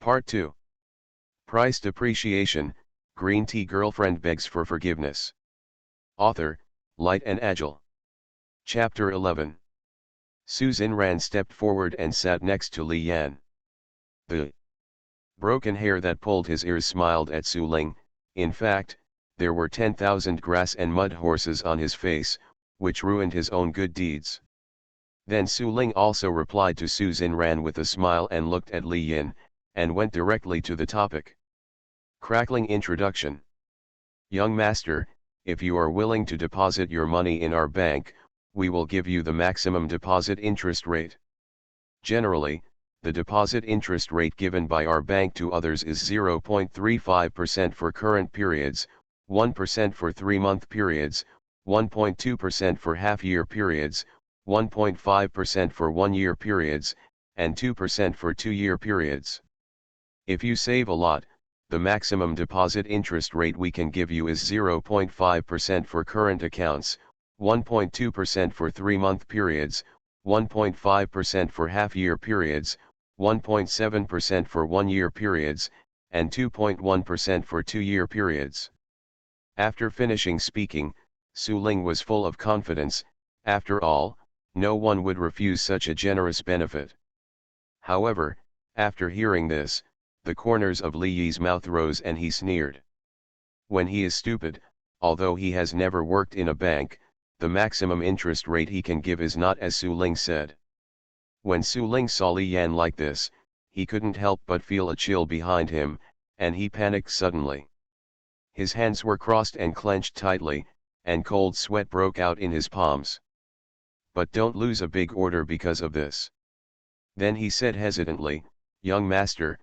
Part 2. Price depreciation, green tea girlfriend begs for forgiveness. Author, Light and Agile. Chapter 11. Susan Ran stepped forward and sat next to Li Yan. The broken hair that pulled his ears smiled at Su Ling. In fact, there were 10,000 grass and mud horses on his face, which ruined his own good deeds. Then Su Ling also replied to Susan Ran with a smile and looked at Li Yan, and went directly to the topic. Crackling introduction. Young master, if you are willing to deposit your money in our bank, we will give you the maximum deposit interest rate. Generally, the deposit interest rate given by our bank to others is 0.35% for current periods, 1% for 3-month periods, 1.2% for half-year periods, 1.5% for 1-year periods, and 2% for 2-year periods. If you save a lot, the maximum deposit interest rate we can give you is 0.5% for current accounts, 1.2% for 3-month periods, 1.5% for half-year periods, 1.7% for 1-year periods, and 2.1% for 2-year periods. After finishing speaking, Su Ling was full of confidence. After all, no one would refuse such a generous benefit. However, after hearing this, the corners of Li Yi's mouth rose and he sneered. When he is stupid, although he has never worked in a bank, the maximum interest rate he can give is not as Su Ling said. When Su Ling saw Li Yan like this, he couldn't help but feel a chill behind him, and he panicked suddenly. His hands were crossed and clenched tightly, and cold sweat broke out in his palms. But don't lose a big order because of this. Then he said hesitantly, young master,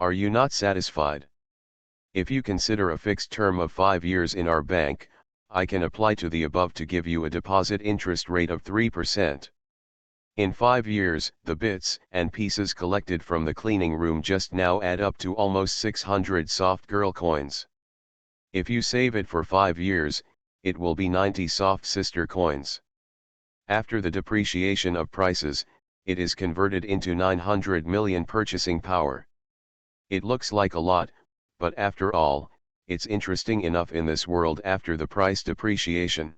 are you not satisfied? If you consider a fixed term of 5 years in our bank, I can apply to the above to give you a deposit interest rate of 3%. In 5 years, the bits and pieces collected from the cleaning room just now add up to almost 600 soft girl coins. If you save it for 5 years, it will be 90 soft sister coins. After the depreciation of prices, it is converted into 900 million purchasing power. It looks like a lot, but after all, it's interesting enough in this world after the price depreciation.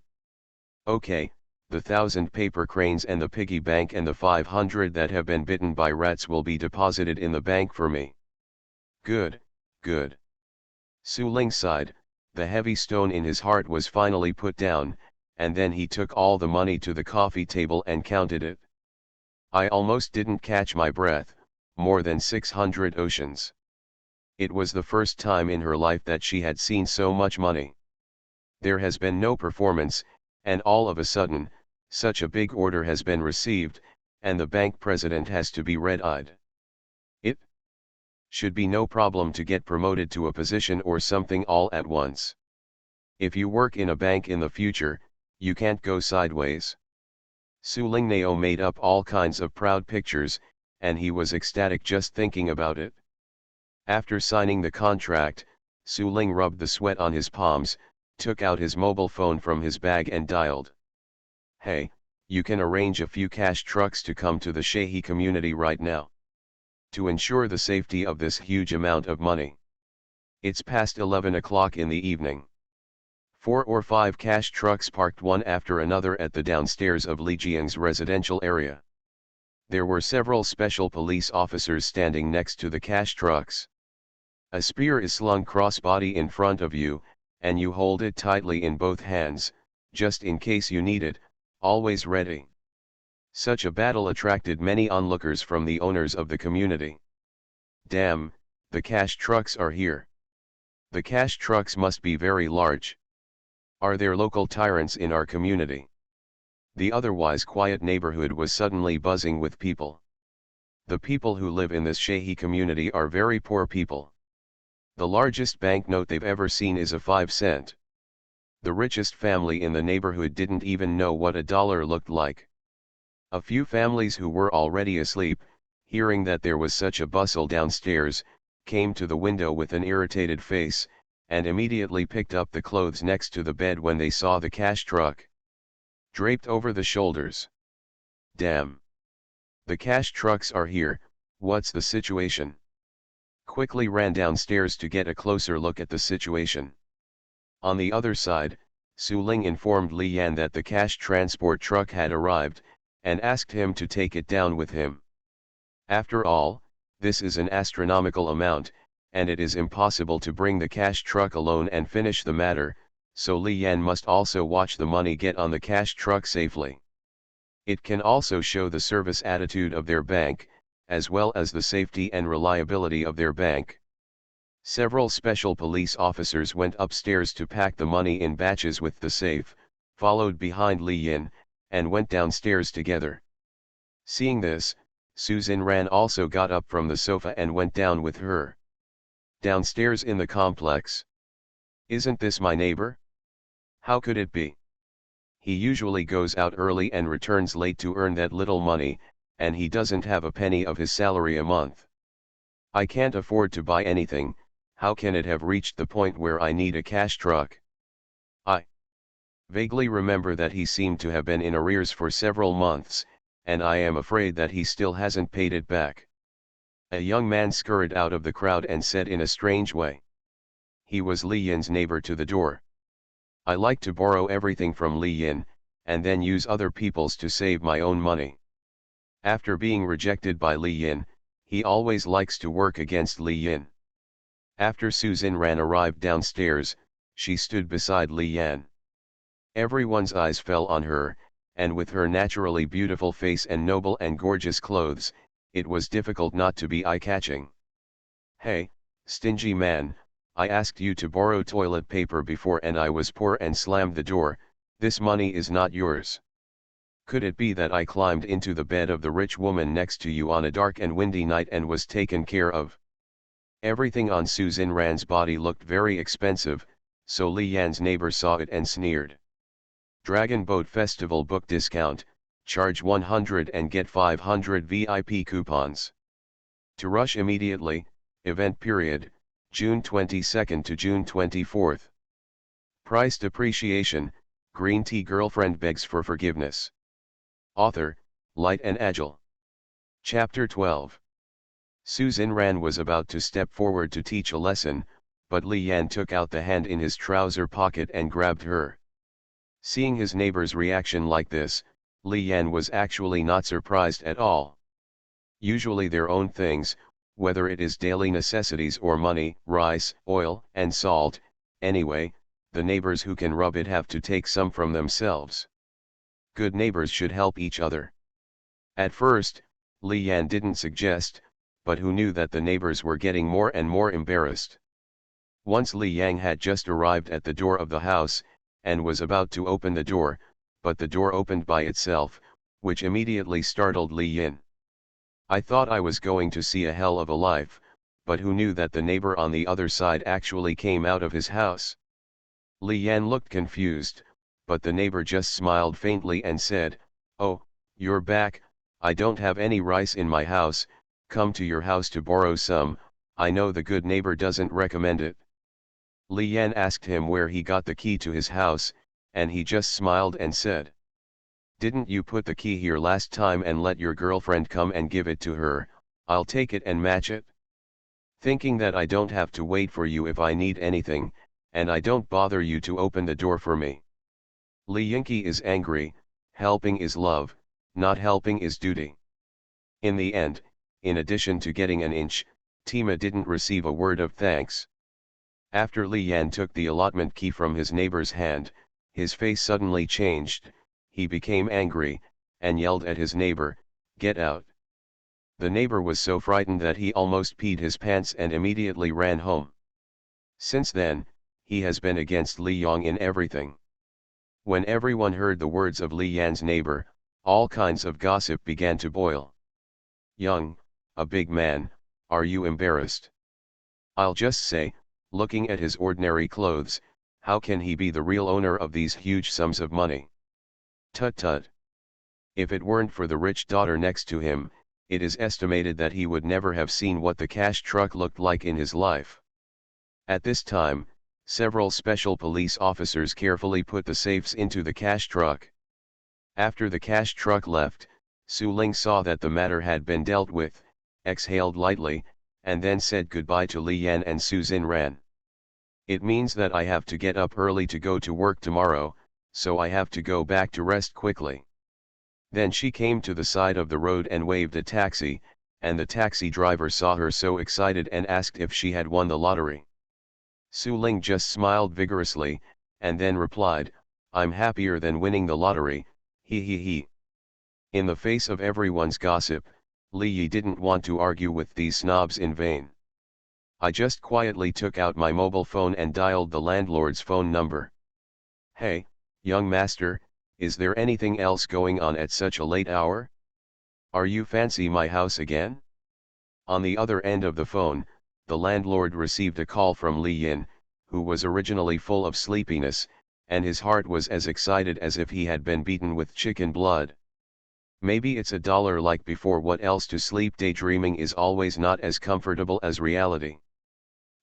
Okay, the 1,000 paper cranes and the piggy bank and the 500 that have been bitten by rats will be deposited in the bank for me. Good, good. Su Ling sighed. The heavy stone in his heart was finally put down, and then he took all the money to the coffee table and counted it. I almost didn't catch my breath, more than 600 oceans. It was the first time in her life that she had seen so much money. There has been no performance, and all of a sudden, such a big order has been received, and the bank president has to be red-eyed. It should be no problem to get promoted to a position or something all at once. If you work in a bank in the future, you can't go sideways. Su Ling Nao made up all kinds of proud pictures, and he was ecstatic just thinking about it. After signing the contract, Su Ling rubbed the sweat on his palms, took out his mobile phone from his bag and dialed. Hey, you can arrange a few cash trucks to come to the Shehi community right now. To ensure the safety of this huge amount of money. It's past 11 o'clock in the evening. 4 or 5 cash trucks parked one after another at the downstairs of Li Jiang's residential area. There were several special police officers standing next to the cash trucks. A spear is slung crossbody in front of you, and you hold it tightly in both hands, just in case you need it, always ready. Such a battle attracted many onlookers from the owners of the community. Damn, the cash trucks are here. The cash trucks must be very large. Are there local tyrants in our community? The otherwise quiet neighborhood was suddenly buzzing with people. The people who live in this Shehi community are very poor people. The largest banknote they've ever seen is a 5-cent. The richest family in the neighborhood didn't even know what a dollar looked like. A few families who were already asleep, hearing that there was such a bustle downstairs, came to the window with an irritated face, and immediately picked up the clothes next to the bed when they saw the cash truck draped over the shoulders. Damn! The cash trucks are here, What's the situation? Quickly ran downstairs to get a closer look at the situation. On the other side, Su Ling informed Li Yan that the cash transport truck had arrived, and asked him to take it down with him. After all, this is an astronomical amount, and it is impossible to bring the cash truck alone and finish the matter, so Li Yan must also watch the money get on the cash truck safely. It can also show the service attitude of their bank, as well as the safety and reliability of their bank. Several special police officers went upstairs to pack the money in batches with the safe, followed behind Li Yin, and went downstairs together. Seeing this, Susan Ran also got up from the sofa and went down with her. Downstairs in the complex. Isn't this my neighbor? How could it be? He usually goes out early and returns late to earn that little money, and he doesn't have a penny of his salary a month. I can't afford to buy anything. How can it have reached the point where I need a cash truck? I vaguely remember that he seemed to have been in arrears for several months, and I am afraid that he still hasn't paid it back. A young man scurried out of the crowd and said in a strange way. He was Li Yin's neighbor to the door. I like to borrow everything from Li Yin, and then use other people's to save my own money. After being rejected by Li Yin, he always likes to work against Li Yin. After Susan Ran arrived downstairs, she stood beside Li Yan. Everyone's eyes fell on her, and with her naturally beautiful face and noble and gorgeous clothes, it was difficult not to be eye-catching. Hey, stingy man, I asked you to borrow toilet paper before and I was poor and slammed the door. This money is not yours. Could it be that I climbed into the bed of the rich woman next to you on a dark and windy night and was taken care of? Everything on Susan Ran's body looked very expensive, so Li Yan's neighbor saw it and sneered. Dragon Boat Festival book discount, charge 100 and get 500 VIP coupons. To rush immediately, event period, June 22 to June 24. Price depreciation, green tea girlfriend begs for forgiveness. Author, Light and Agile. Chapter 12. Susan Ran was about to step forward to teach a lesson, but Li Yan took out the hand in his trouser pocket and grabbed her. Seeing his neighbor's reaction like this, Li Yan was actually not surprised at all. Usually their own things, whether it is daily necessities or money, rice, oil, and salt, anyway, the neighbors who can rub it have to take some from themselves. Good neighbors should help each other. At first, Li Yan didn't suggest, but who knew that the neighbors were getting more and more embarrassed. Once Li Yang had just arrived at the door of the house, and was about to open the door, but the door opened by itself, which immediately startled Li Yin. I thought I was going to see a hell of a life, but who knew that the neighbor on the other side actually came out of his house? Li Yan looked confused, but the neighbor just smiled faintly and said, "Oh, you're back. I don't have any rice in my house. Come to your house to borrow some. I know the good neighbor doesn't recommend it." Li Yan asked him where he got the key to his house, and he just smiled and said, "Didn't you put the key here last time and let your girlfriend come and give it to her? I'll take it and match it. Thinking that I don't have to wait for you if I need anything, and I don't bother you to open the door for me." Li Yinki is angry. Helping is love, not helping is duty. In the end, in addition to getting an inch, Tima didn't receive a word of thanks. After Li Yan took the allotment key from his neighbor's hand, his face suddenly changed. He became angry, and yelled at his neighbor, "Get out." The neighbor was so frightened that he almost peed his pants and immediately ran home. Since then, he has been against Li Yang in everything. When everyone heard the words of Li Yan's neighbor, all kinds of gossip began to boil. "Young, a big man, are you embarrassed? I'll just say, looking at his ordinary clothes, how can he be the real owner of these huge sums of money? Tut tut. If it weren't for the rich daughter next to him, it is estimated that he would never have seen what the cash truck looked like in his life." At this time, several special police officers carefully put the safes into the cash truck. After the cash truck left, Su Ling saw that the matter had been dealt with, exhaled lightly, and then said goodbye to Li Yan, and Susan ran. It means that I have to get up early to go to work tomorrow, so I have to go back to rest quickly. Then she came to the side of the road and waved a taxi, and the taxi driver saw her so excited and asked if she had won the lottery. Su Ling just smiled vigorously, and then replied, "I'm happier than winning the lottery, he he he." In the face of everyone's gossip, Li Yi didn't want to argue with these snobs in vain. I just quietly took out my mobile phone and dialed the landlord's phone number. "Hey, young master, is there anything else going on at such a late hour? Are you fancy my house again?" On the other end of the phone, the landlord received a call from Li Yin, who was originally full of sleepiness, and his heart was as excited as if he had been beaten with chicken blood. Maybe it's $1 like before. What else to sleep? Daydreaming is always not as comfortable as reality.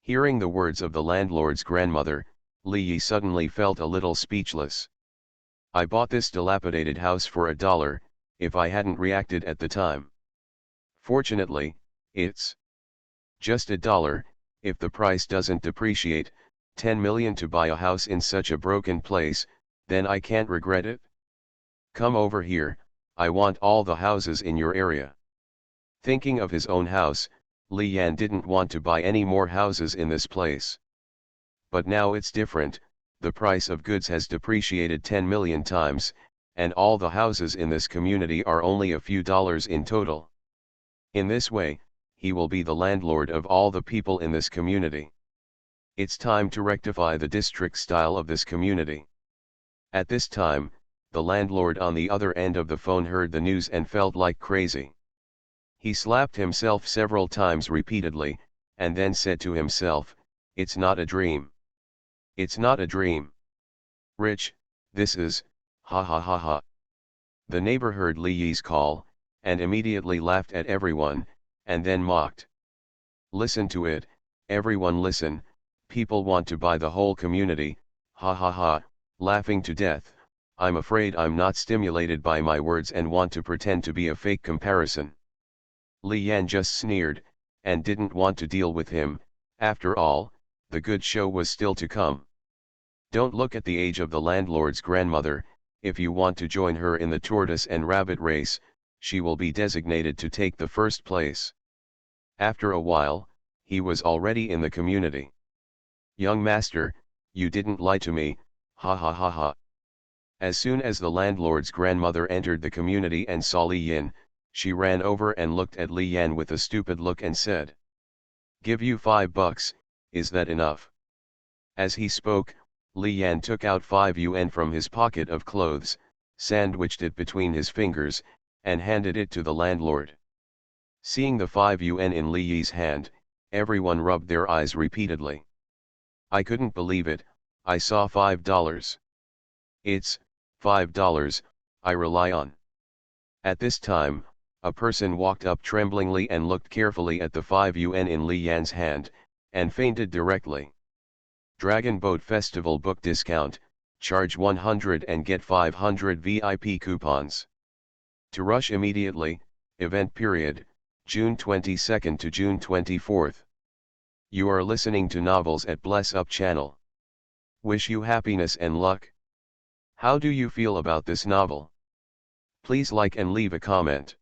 Hearing the words of the landlord's grandmother, Li Yi suddenly felt a little speechless. I bought this dilapidated house for $1, if I hadn't reacted at the time. Fortunately, it's just $1, if the price doesn't depreciate, 10 million to buy a house in such a broken place, then I can't regret it. Come over here, I want all the houses in your area. Thinking of his own house, Li Yan didn't want to buy any more houses in this place. But now it's different, the price of goods has depreciated 10 million times, and all the houses in this community are only a few dollars in total. In this way, he will be the landlord of all the people in this community. It's time to rectify the district style of this community. At this time, the landlord on the other end of the phone heard the news and felt like crazy. He slapped himself several times repeatedly, and then said to himself, "It's not a dream. It's not a dream. Rich, this is, ha ha ha ha." The neighbor heard Li Yi's call, and immediately laughed at everyone, and then mocked. "Listen to it, everyone listen, people want to buy the whole community, ha ha ha," laughing to death. "I'm afraid I'm not stimulated by my words and want to pretend to be a fake comparison." Li Yan just sneered, and didn't want to deal with him. After all, the good show was still to come. Don't look at the age of the landlord's grandmother. If you want to join her in the tortoise and rabbit race, she will be designated to take the first place. After a while, he was already in the community. "Young master, you didn't lie to me, ha ha ha ha." As soon as the landlord's grandmother entered the community and saw Li Yin, she ran over and looked at Li Yan with a stupid look and said, "Give you $5, is that enough?" As he spoke, Li Yan took out 5 yuan from his pocket of clothes, sandwiched it between his fingers, and handed it to the landlord. Seeing the 5 yuan in Li Yi's hand, everyone rubbed their eyes repeatedly. "I couldn't believe it, I saw $5. It's $5, I rely on." At this time, a person walked up tremblingly and looked carefully at the 5 yuan in Li Yan's hand, and fainted directly. "Dragon Boat Festival book discount, charge 100 and get 500 VIP coupons. To rush immediately, event period, June 22nd to June 24th. You are listening to Novels at Bless Up channel. Wish you happiness and luck. How do you feel about this novel? Please like and leave a comment.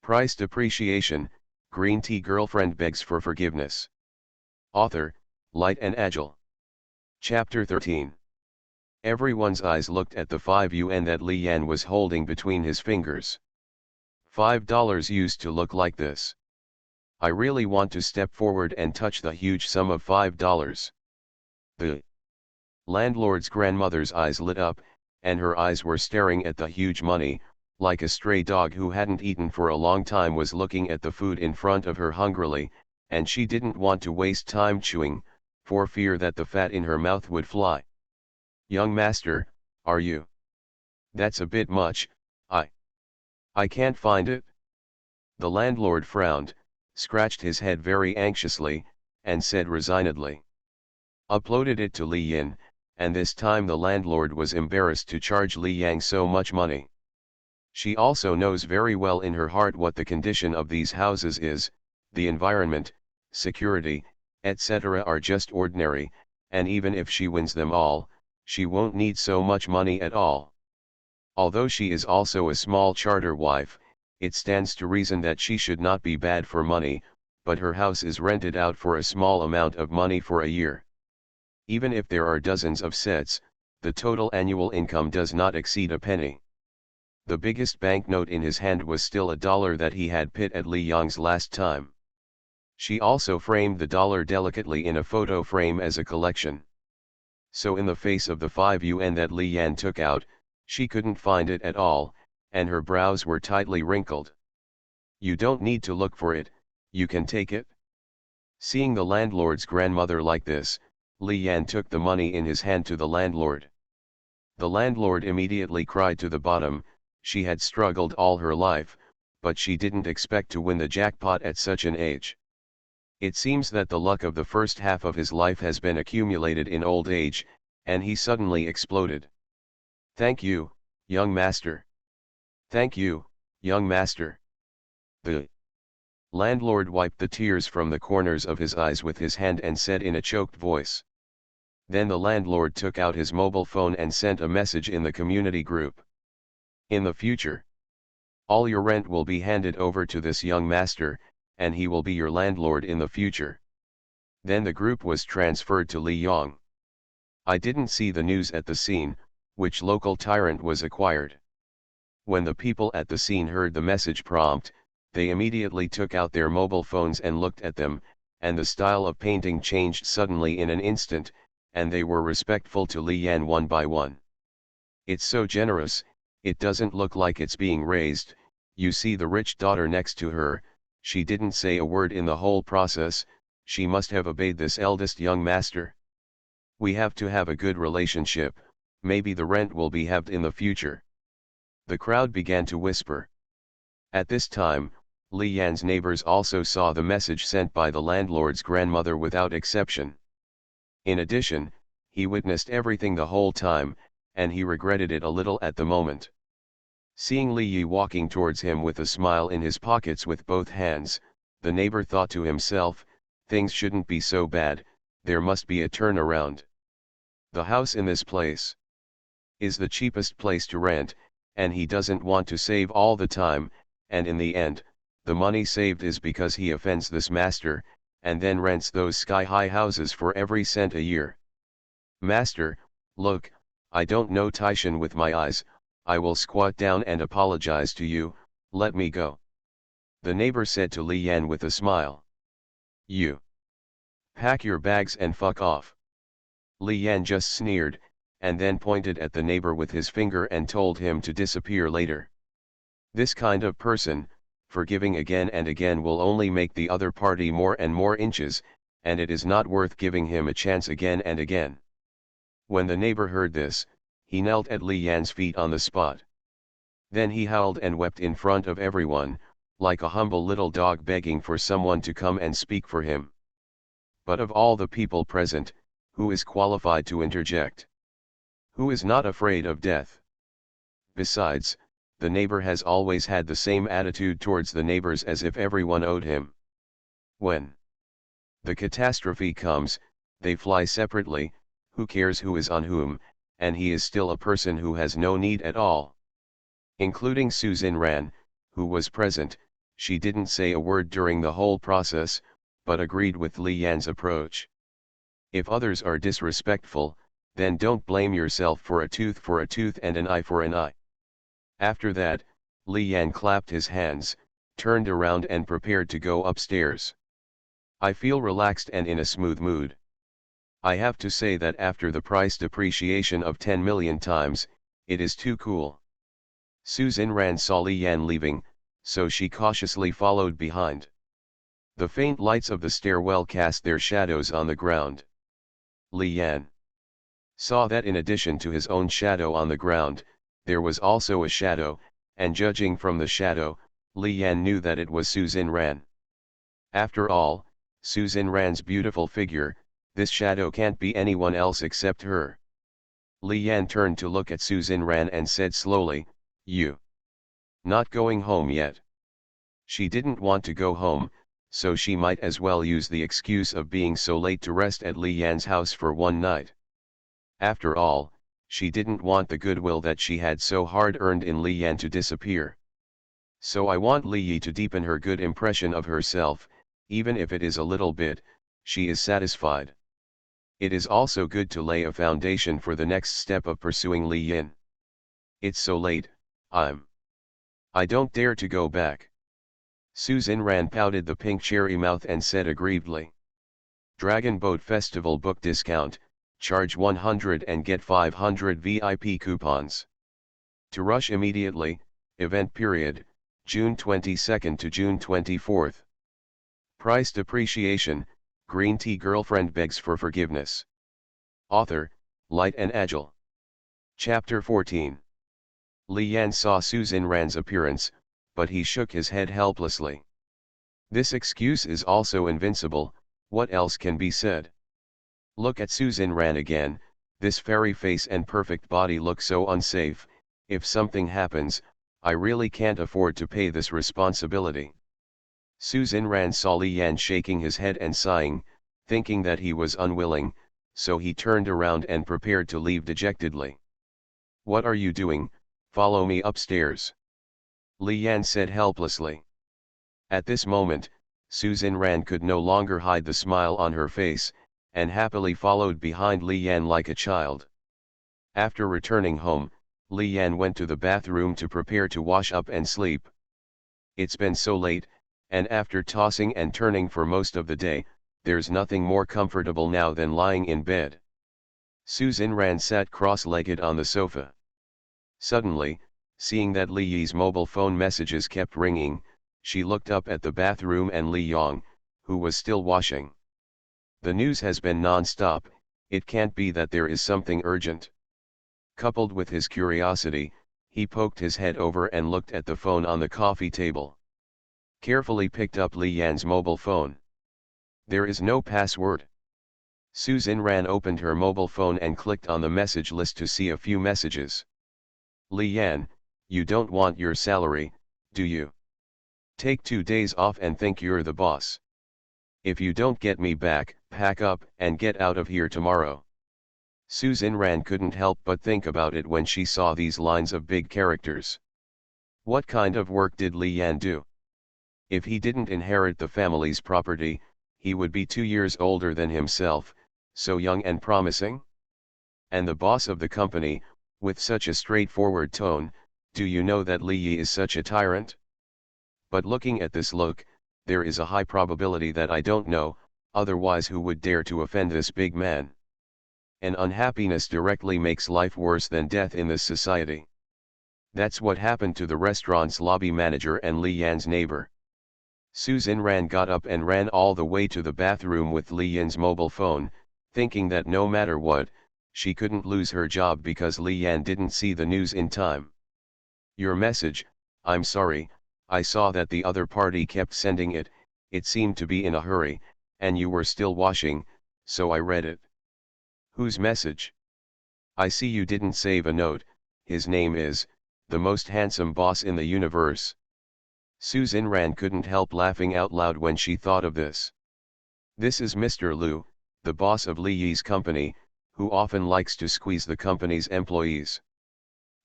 Price depreciation, Green Tea Girlfriend begs for forgiveness. Author, Light and Agile. Chapter 13. Everyone's eyes looked at the 5 yuan that Li Yan was holding between his fingers. $5 used to look like this. I really want to step forward and touch the huge sum of $5. The landlord's grandmother's eyes lit up, and her eyes were staring at the huge money, like a stray dog who hadn't eaten for a long time was looking at the food in front of her hungrily, and she didn't want to waste time chewing, for fear that the fat in her mouth would fly. "Young master, are you? That's a bit much, I can't find it." The landlord frowned, scratched his head very anxiously, and said resignedly. Uploaded it to Li Yin, and this time the landlord was embarrassed to charge Li Yang so much money. She also knows very well in her heart what the condition of these houses is, the environment, security, etc. are just ordinary, and even if she wins them all, she won't need so much money at all. Although she is also a small charter wife, it stands to reason that she should not be bad for money, but her house is rented out for a small amount of money for a year. Even if there are dozens of sets, the total annual income does not exceed a penny. The biggest banknote in his hand was still $1 that he had put at Li Yang's last time. She also framed the dollar delicately in a photo frame as a collection. So in the face of the 5 yuan that Li Yan took out, she couldn't find it at all, and her brows were tightly wrinkled. You don't need to look for it, you can take it. Seeing the landlord's grandmother like this, Li Yan took the money in his hand to the landlord. The landlord immediately cried to the bottom. She had struggled all her life, but she didn't expect to win the jackpot at such an age. It seems that the luck of the first half of his life has been accumulated in old age, and he suddenly exploded. "Thank you, young master. Thank you, young master." The landlord wiped the tears from the corners of his eyes with his hand and said in a choked voice. Then the landlord took out his mobile phone and sent a message in the community group. "In the future, all your rent will be handed over to this young master, and he will be your landlord in the future." Then the group was transferred to Li Yong. I didn't see the news at the scene, which local tyrant was acquired. When the people at the scene heard the message prompt, they immediately took out their mobile phones and looked at them, and the style of painting changed suddenly in an instant, and they were respectful to Li Yan one by one. "It's so generous, it doesn't look like it's being raised. You see the rich daughter next to her, she didn't say a word in the whole process, she must have obeyed this eldest young master. We have to have a good relationship, maybe the rent will be halved in the future." The crowd began to whisper. At this time, Li Yan's neighbors also saw the message sent by the landlord's grandmother without exception. In addition, he witnessed everything the whole time, and he regretted it a little at the moment. Seeing Li Yi walking towards him with a smile in his pockets with both hands, the neighbor thought to himself, things shouldn't be so bad, there must be a turnaround. The house in this place is the cheapest place to rent, and he doesn't want to save all the time, and in the end, the money saved is because he offends this master, and then rents those sky-high houses for every cent a year. "Master, look, I don't know Taishan with my eyes, I will squat down and apologize to you, let me go," the neighbor said to Li Yan with a smile. "You pack your bags and fuck off." Li Yan just sneered, and then pointed at the neighbor with his finger and told him to disappear later. This kind of person, forgiving again and again, will only make the other party more and more inches, and it is not worth giving him a chance again and again. When the neighbor heard this, he knelt at Li Yan's feet on the spot. Then he howled and wept in front of everyone, like a humble little dog begging for someone to come and speak for him. But of all the people present, who is qualified to interject? Who is not afraid of death? Besides, the neighbor has always had the same attitude towards the neighbors as if everyone owed him. When the catastrophe comes, they fly separately, who cares who is on whom, and he is still a person who has no need at all. Including Su Xinran, who was present, she didn't say a word during the whole process, but agreed with Li Yan's approach. If others are disrespectful, then don't blame yourself for a tooth and an eye for an eye. After that, Li Yan clapped his hands, turned around and prepared to go upstairs. I feel relaxed and in a smooth mood. I have to say that after the price depreciation of 10 million times, it is too cool. Su Xinran saw Li Yan leaving, so she cautiously followed behind. The faint lights of the stairwell cast their shadows on the ground. Li Yan saw that in addition to his own shadow on the ground, there was also a shadow, and judging from the shadow, Li Yan knew that it was Su Xinran. After all, Su Xinran's beautiful figure, this shadow can't be anyone else except her. Li Yan turned to look at Su Xinran and said slowly, "You Not going home yet. She didn't want to go home, so she might as well use the excuse of being so late to rest at Li Yan's house for one night. After all, she didn't want the goodwill that she had so hard earned in Li Yan to disappear. So I want Li Yi to deepen her good impression of herself, even if it is a little bit. She is satisfied. It is also good to lay a foundation for the next step of pursuing Li Yin. It's so late, I don't dare to go back. Su Xinran pouted the pink cherry mouth and said aggrievedly. Dragon Boat Festival book discount, charge 100 and get 500 VIP coupons. To rush immediately, event period, June 22nd to June 24th. Price depreciation, green tea girlfriend begs for forgiveness. Author, Light and Agile. Chapter 14. Li Yan saw Su Xinran's appearance, but he shook his head helplessly. This excuse is also invincible, what else can be said? Look at Su Xinran again, this fairy face and perfect body look so unsafe. If something happens, I really can't afford to pay this responsibility. Su Xinran saw Li Yan shaking his head and sighing, thinking that he was unwilling, so he turned around and prepared to leave dejectedly. What are you doing? Follow me upstairs. Li Yan said helplessly. At this moment, Su Xinran could no longer hide the smile on her face, and happily followed behind Li Yan like a child. After returning home, Li Yan went to the bathroom to prepare to wash up and sleep. It's been so late, and after tossing and turning for most of the day, there's nothing more comfortable now than lying in bed. Su Xinran sat cross-legged on the sofa. Suddenly, seeing that Li Yi's mobile phone messages kept ringing, she looked up at the bathroom and Li Yong, who was still washing. The news has been non-stop, it can't be that there is something urgent. Coupled with his curiosity, he poked his head over and looked at the phone on the coffee table. Carefully picked up Li Yan's mobile phone. There is no password. Su Xinran opened her mobile phone and clicked on the message list to see a few messages. Li Yan, you don't want your salary, do you? Take 2 days off and think you're the boss. If you don't get me back, pack up and get out of here tomorrow. Su Xinran couldn't help but think about it when she saw these lines of big characters. What kind of work did Li Yan do? If he didn't inherit the family's property, he would be 2 years older than himself, so young and promising? And the boss of the company, with such a straightforward tone, do you know that Li Yi is such a tyrant? But looking at this look, there is a high probability that I don't know, otherwise who would dare to offend this big man? And unhappiness directly makes life worse than death in this society. That's what happened to the restaurant's lobby manager and Li Yan's neighbor. Su Xinran got up and ran all the way to the bathroom with Li Yan's mobile phone, thinking that no matter what, she couldn't lose her job because Li Yan didn't see the news in time. Your message, I'm sorry, I saw that the other party kept sending it, it seemed to be in a hurry, and you were still washing, so I read it. Whose message? I see you didn't save a note. His name is, the most handsome boss in the universe. Su Xinran couldn't help laughing out loud when she thought of this. This is Mr. Liu, the boss of Li Yi's company, who often likes to squeeze the company's employees.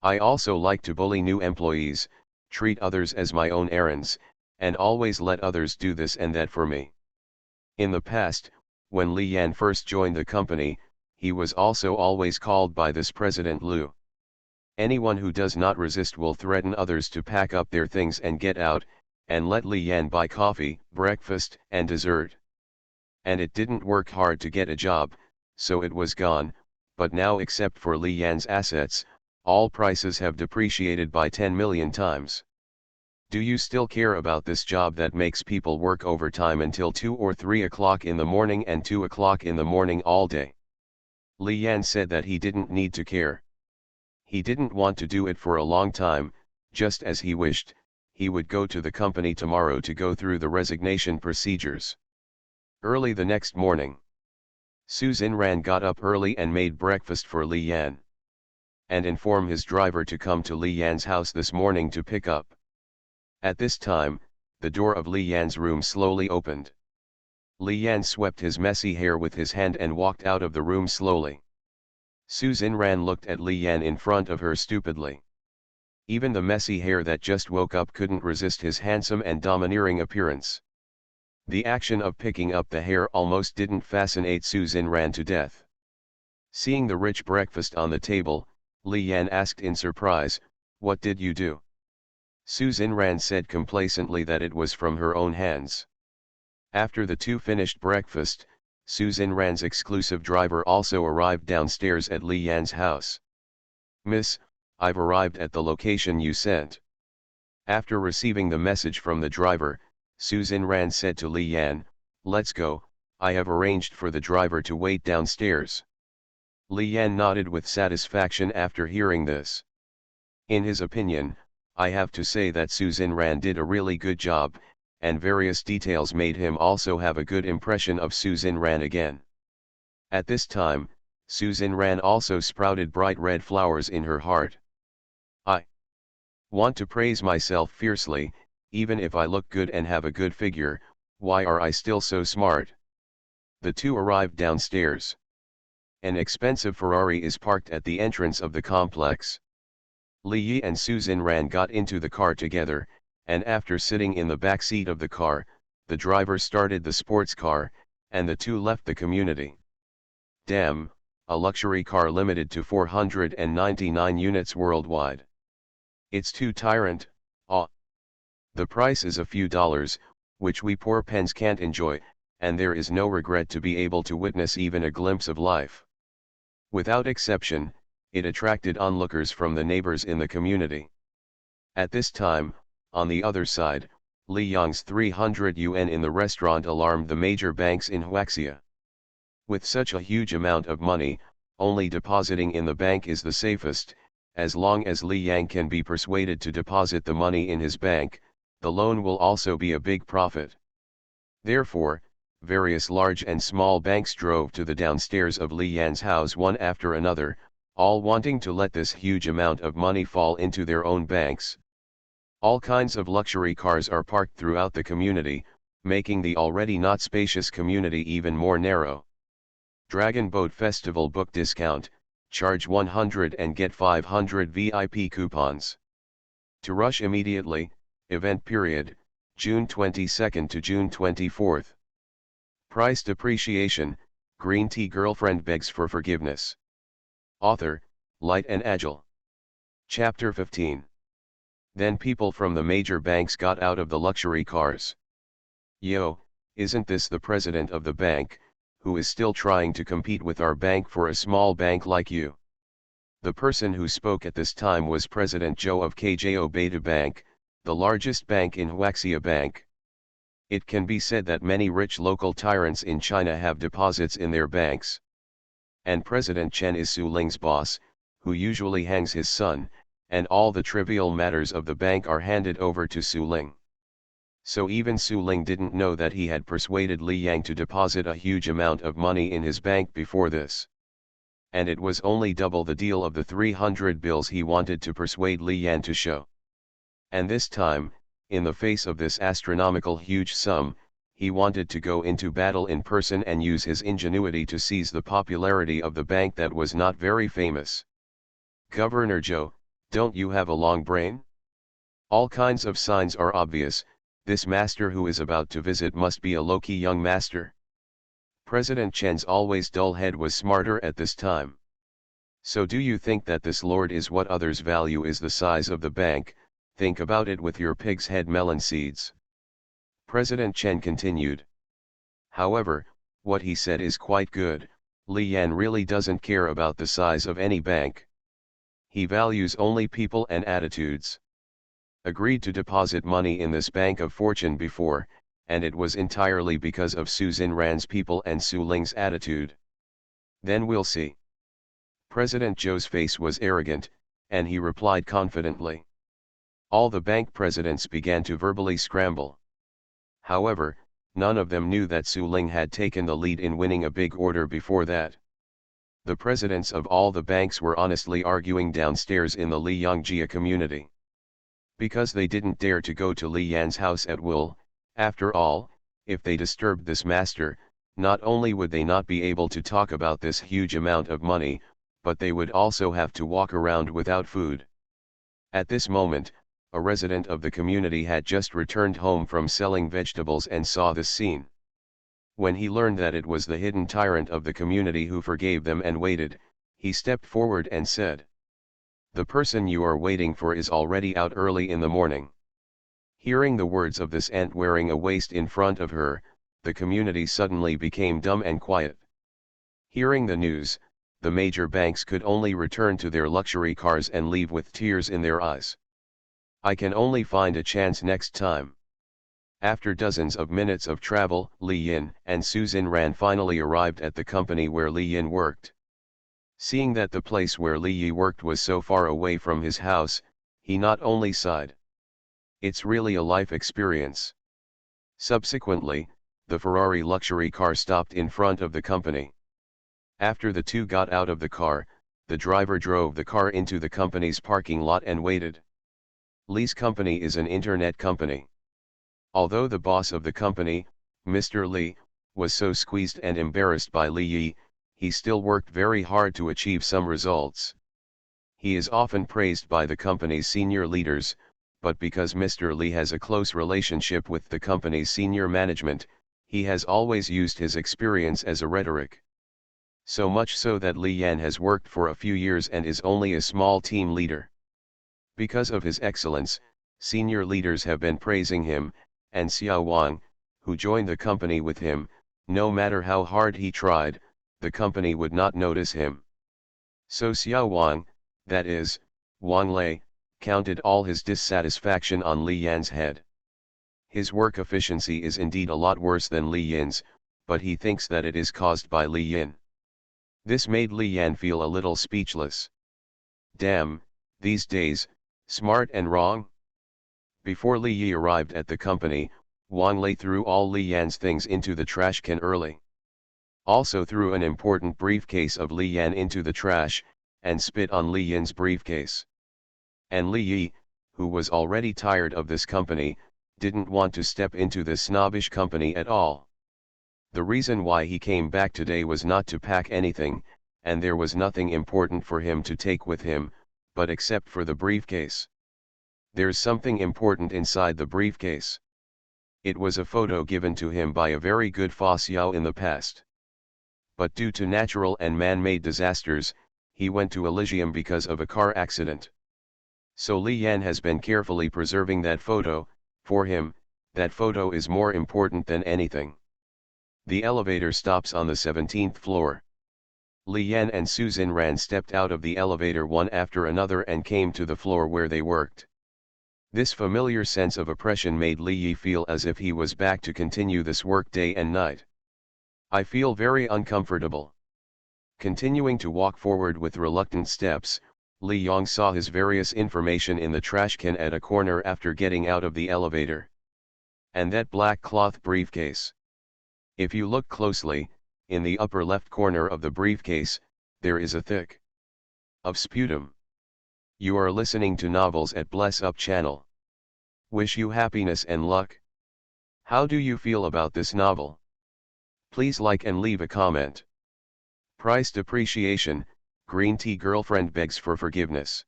I also like to bully new employees, treat others as my own errands, and always let others do this and that for me. In the past, when Li Yan first joined the company, he was also always called by this President Liu. Anyone who does not resist will threaten others to pack up their things and get out, and let Li Yan buy coffee, breakfast, and dessert. And it didn't work hard to get a job, so it was gone, but now except for Li Yan's assets, all prices have depreciated by 10 million times. Do you still care about this job that makes people work overtime until 2 or 3 o'clock in the morning and 2 o'clock in the morning all day? Li Yan said that he didn't need to care. He didn't want to do it for a long time, just as he wished, he would go to the company tomorrow to go through the resignation procedures. Early the next morning, Su Xinran got up early and made breakfast for Li Yan. And informed his driver to come to Li Yan's house this morning to pick up At this time, the door of Li Yan's room slowly opened. Li Yan swept his messy hair with his hand and walked out of the room slowly. Su Xinran looked at Li Yan in front of her stupidly. Even the messy hair that just woke up couldn't resist his handsome and domineering appearance. The action of picking up the hair almost didn't fascinate Su Xinran to death. Seeing the rich breakfast on the table, Li Yan asked in surprise, "What did you do?" Su Xinran said complacently that it was from her own hands. After the two finished breakfast, Su Xinran's exclusive driver also arrived downstairs at Li Yan's house. "Miss, I've arrived at the location you sent." After receiving the message from the driver, Su Xinran said to Li Yan, "Let's go, I have arranged for the driver to wait downstairs." Li Yan nodded with satisfaction after hearing this. In his opinion, I have to say that Su Xinran did a really good job, and various details made him also have a good impression of Su Xinran again. At this time, Su Xinran also sprouted bright red flowers in her heart. "I want to praise myself fiercely, even if I look good and have a good figure, why are I still so smart?" The two arrived downstairs. An expensive Ferrari is parked at the entrance of the complex. Li Yi and Su Xinran got into the car together, and after sitting in the back seat of the car, the driver started the sports car, and the two left the community. Damn, a luxury car limited to 499 units worldwide. It's too tyrant, the price is a few dollars, which we poor pens can't enjoy, and there is no regret to be able to witness even a glimpse of life. Without exception, it attracted onlookers from the neighbors in the community. At this time, on the other side, Li Yang's 300 yuan in the restaurant alarmed the major banks in Huaxia. With such a huge amount of money, only depositing in the bank is the safest. As long as Li Yang can be persuaded to deposit the money in his bank, the loan will also be a big profit. Therefore, various large and small banks drove to the downstairs of Li Yan's house one after another, all wanting to let this huge amount of money fall into their own banks. All kinds of luxury cars are parked throughout the community, making the already not spacious community even more narrow. Dragon Boat Festival book discount, charge 100 and get 500 VIP coupons. To rush immediately, event period, June 22 to June 24. Price depreciation, green tea girlfriend begs for forgiveness. Author, Light and Agile. Chapter 15. Then people from the major banks got out of the luxury cars. "Yo, isn't this the president of the bank, who is still trying to compete with our bank for a small bank like you?" The person who spoke at this time was President Zhou of KJO Beta Bank, the largest bank in Huaxia Bank. It can be said that many rich local tyrants in China have deposits in their banks. And President Chen is Su Ling's boss, who usually hangs his son, and all the trivial matters of the bank are handed over to Su Ling. So even Su Ling didn't know that he had persuaded Li Yang to deposit a huge amount of money in his bank before this. And it was only double the deal of the 300 bills he wanted to persuade Li Yan to show. And this time, in the face of this astronomical huge sum, he wanted to go into battle in person and use his ingenuity to seize the popularity of the bank that was not very famous. "Governor Zhou, don't you have a long brain? All kinds of signs are obvious, this master who is about to visit must be a low-key young master." President Chen's always dull head was smarter at this time. "So do you think that this lord is what others value is the size of the bank? Think about it with your pig's head melon seeds." President Chen continued. "However, what he said is quite good, Li Yan really doesn't care about the size of any bank. He values only people and attitudes. Agreed to deposit money in this bank of fortune before, and it was entirely because of Su Xinran's people and Su Ling's attitude. Then we'll see." President Zhou's face was arrogant, and he replied confidently. All the bank presidents began to verbally scramble. However, none of them knew that Su Ling had taken the lead in winning a big order before that. The presidents of all the banks were honestly arguing downstairs in the Liyangjia community. Because they didn't dare to go to Li Yan's house at will. After all, if they disturbed this master, not only would they not be able to talk about this huge amount of money, but they would also have to walk around without food. At this moment, a resident of the community had just returned home from selling vegetables and saw this scene. When he learned that it was the hidden tyrant of the community who forgave them and waited, he stepped forward and said, "The person you are waiting for is already out early in the morning." Hearing the words of this aunt wearing a waist in front of her, the community suddenly became dumb and quiet. Hearing the news, the major banks could only return to their luxury cars and leave with tears in their eyes. "I can only find a chance next time." After dozens of minutes of travel, Li Yin and Susan Ran finally arrived at the company where Li Yin worked. Seeing that the place where Li Yi worked was so far away from his house, he not only sighed. It's really a life experience. Subsequently, the Ferrari luxury car stopped in front of the company. After the two got out of the car, the driver drove the car into the company's parking lot and waited. Li's company is an internet company. Although the boss of the company, Mr. Li, was so squeezed and embarrassed by Li Yi, he still worked very hard to achieve some results. He is often praised by the company's senior leaders, but because Mr. Li has a close relationship with the company's senior management, he has always used his experience as a rhetoric. So much so that Li Yan has worked for a few years and is only a small team leader. Because of his excellence, senior leaders have been praising him, and Xiao Wang, who joined the company with him, no matter how hard he tried, the company would not notice him. So Xiao Wang, that is, Wang Lei, counted all his dissatisfaction on Li Yan's head. His work efficiency is indeed a lot worse than Li Yin's, but he thinks that it is caused by Li Yin. This made Li Yan feel a little speechless. Damn, these days, smart and wrong? Before Li Yi arrived at the company, Wang Lei threw all Li Yan's things into the trash can early. Also threw an important briefcase of Li Yan into the trash, and spit on Li Yin's briefcase. And Li Yi, who was already tired of this company, didn't want to step into this snobbish company at all. The reason why he came back today was not to pack anything, and there was nothing important for him to take with him, but except for the briefcase. There's something important inside the briefcase. It was a photo given to him by a very good Fa Xiao in the past. But due to natural and man-made disasters, he went to Elysium because of a car accident. So Li Yan has been carefully preserving that photo. For him, that photo is more important than anything. The elevator stops on the 17th floor. Li Yan and Susan Ran stepped out of the elevator one after another and came to the floor where they worked. This familiar sense of oppression made Li Yi feel as if he was back to continue this work day and night. "I feel very uncomfortable." Continuing to walk forward with reluctant steps, Li Yong saw his various information in the trash can at a corner after getting out of the elevator. And that black cloth briefcase. If you look closely, in the upper left corner of the briefcase, there is a thick of sputum. You are listening to Novels at Bless Up channel. Wish you happiness and luck. How do you feel about this novel? Please like and leave a comment. Price depreciation, green tea girlfriend begs for forgiveness.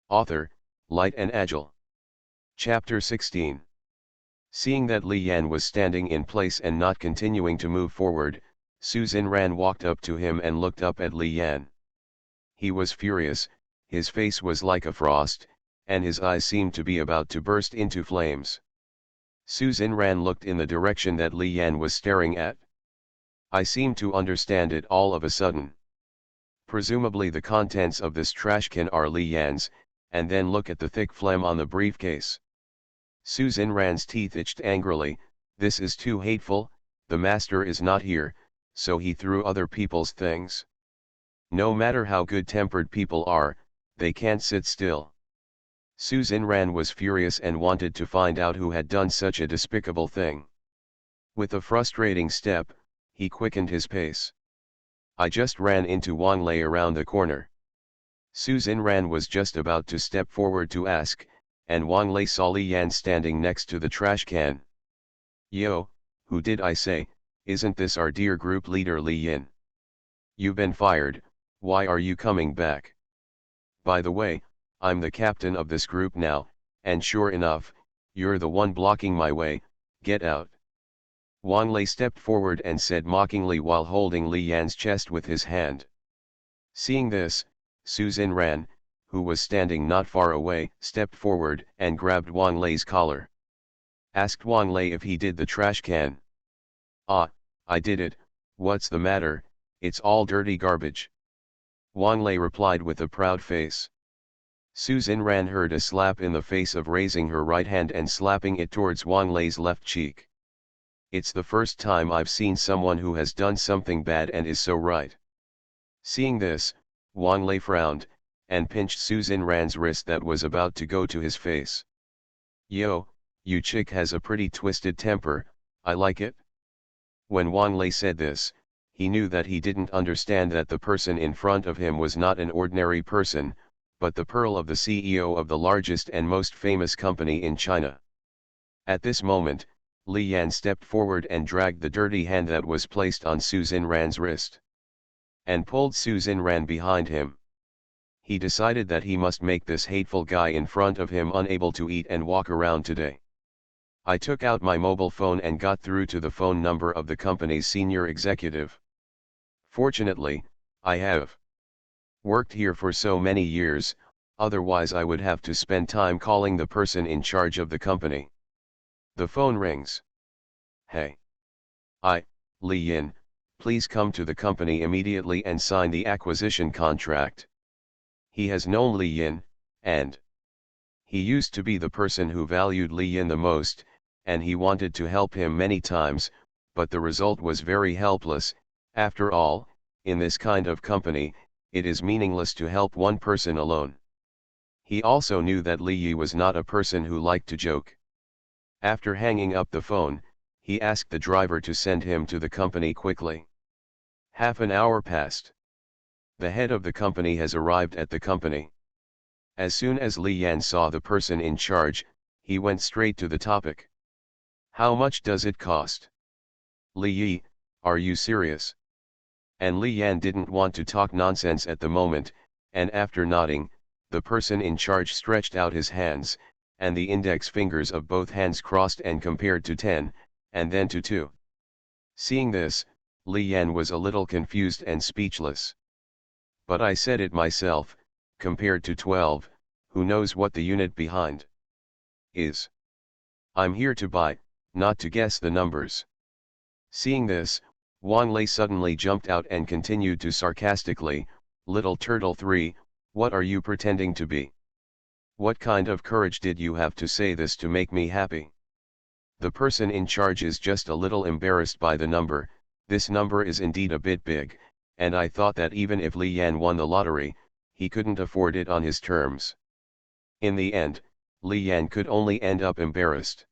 Author, Light and Agile. Chapter 16. Seeing that Li Yan was standing in place and not continuing to move forward, Susan Ran walked up to him and looked up at Li Yan. He was furious, his face was like a frost, and his eyes seemed to be about to burst into flames. Susan Ran looked in the direction that Li Yan was staring at. "I seem to understand it all of a sudden. Presumably the contents of this trash can are Li Yan's, and then look at the thick phlegm on the briefcase." Susan Ran's teeth itched angrily. "This is too hateful, the master is not here, so he threw other people's things. No matter how good-tempered people are, they can't sit still." Susan Ran was furious and wanted to find out who had done such a despicable thing. With a frustrating step, he quickened his pace. "I just ran into Wang Lei around the corner." Susan Ran was just about to step forward to ask, and Wang Lei saw Li Yan standing next to the trash can. "Yo, who did I say, isn't this our dear group leader Li Yin? You've been fired, why are you coming back? By the way, I'm the captain of this group now, and sure enough, you're the one blocking my way, get out." Wang Lei stepped forward and said mockingly while holding Li Yan's chest with his hand. Seeing this, Su Ran, who was standing not far away, stepped forward and grabbed Wang Lei's collar. Asked Wang Lei if he did the trash can. "Ah, I did it, what's the matter, it's all dirty garbage." Wang Lei replied with a proud face. Su Ran heard a slap in the face of raising her right hand and slapping it towards Wang Lei's left cheek. "It's the first time I've seen someone who has done something bad and is so right." Seeing this, Wang Lei frowned, and pinched Su Ran's wrist that was about to go to his face. "Yo, you chick has a pretty twisted temper, I like it." When Wang Lei said this, he knew that he didn't understand that the person in front of him was not an ordinary person, but the pearl of the CEO of the largest and most famous company in China. At this moment, Li Yan stepped forward and dragged the dirty hand that was placed on Su Ran's wrist, and pulled Su Ran behind him. He decided that he must make this hateful guy in front of him unable to eat and walk around today. I took out my mobile phone and got through to the phone number of the company's senior executive. Fortunately, I have worked here for so many years, otherwise I would have to spend time calling the person in charge of the company. The phone rings. "Hey. Li Yin, please come to the company immediately and sign the acquisition contract." He has known Li Yin, and he used to be the person who valued Li Yin the most, and he wanted to help him many times, but the result was very helpless. After all, in this kind of company, it is meaningless to help one person alone. He also knew that Li Yi was not a person who liked to joke. After hanging up the phone, he asked the driver to send him to the company quickly. Half an hour passed. The head of the company has arrived at the company. As soon as Li Yan saw the person in charge, he went straight to the topic. "How much does it cost?" "Li Yi, are you serious?" And Li Yan didn't want to talk nonsense at the moment, and after nodding, the person in charge stretched out his hands, and the index fingers of both hands crossed and compared to 10, and then to 2. Seeing this, Li Yan was a little confused and speechless. "But I said it myself, compared to 12, who knows what the unit behind is? I'm here to buy, not to guess the numbers." Seeing this, Wang Lei suddenly jumped out and continued to sarcastically, "Little turtle 3, what are you pretending to be? What kind of courage did you have to say this to make me happy? The person in charge is just a little embarrassed by the number, this number is indeed a bit big, and I thought that even if Li Yan won the lottery, he couldn't afford it on his terms." In the end, Li Yan could only end up embarrassed.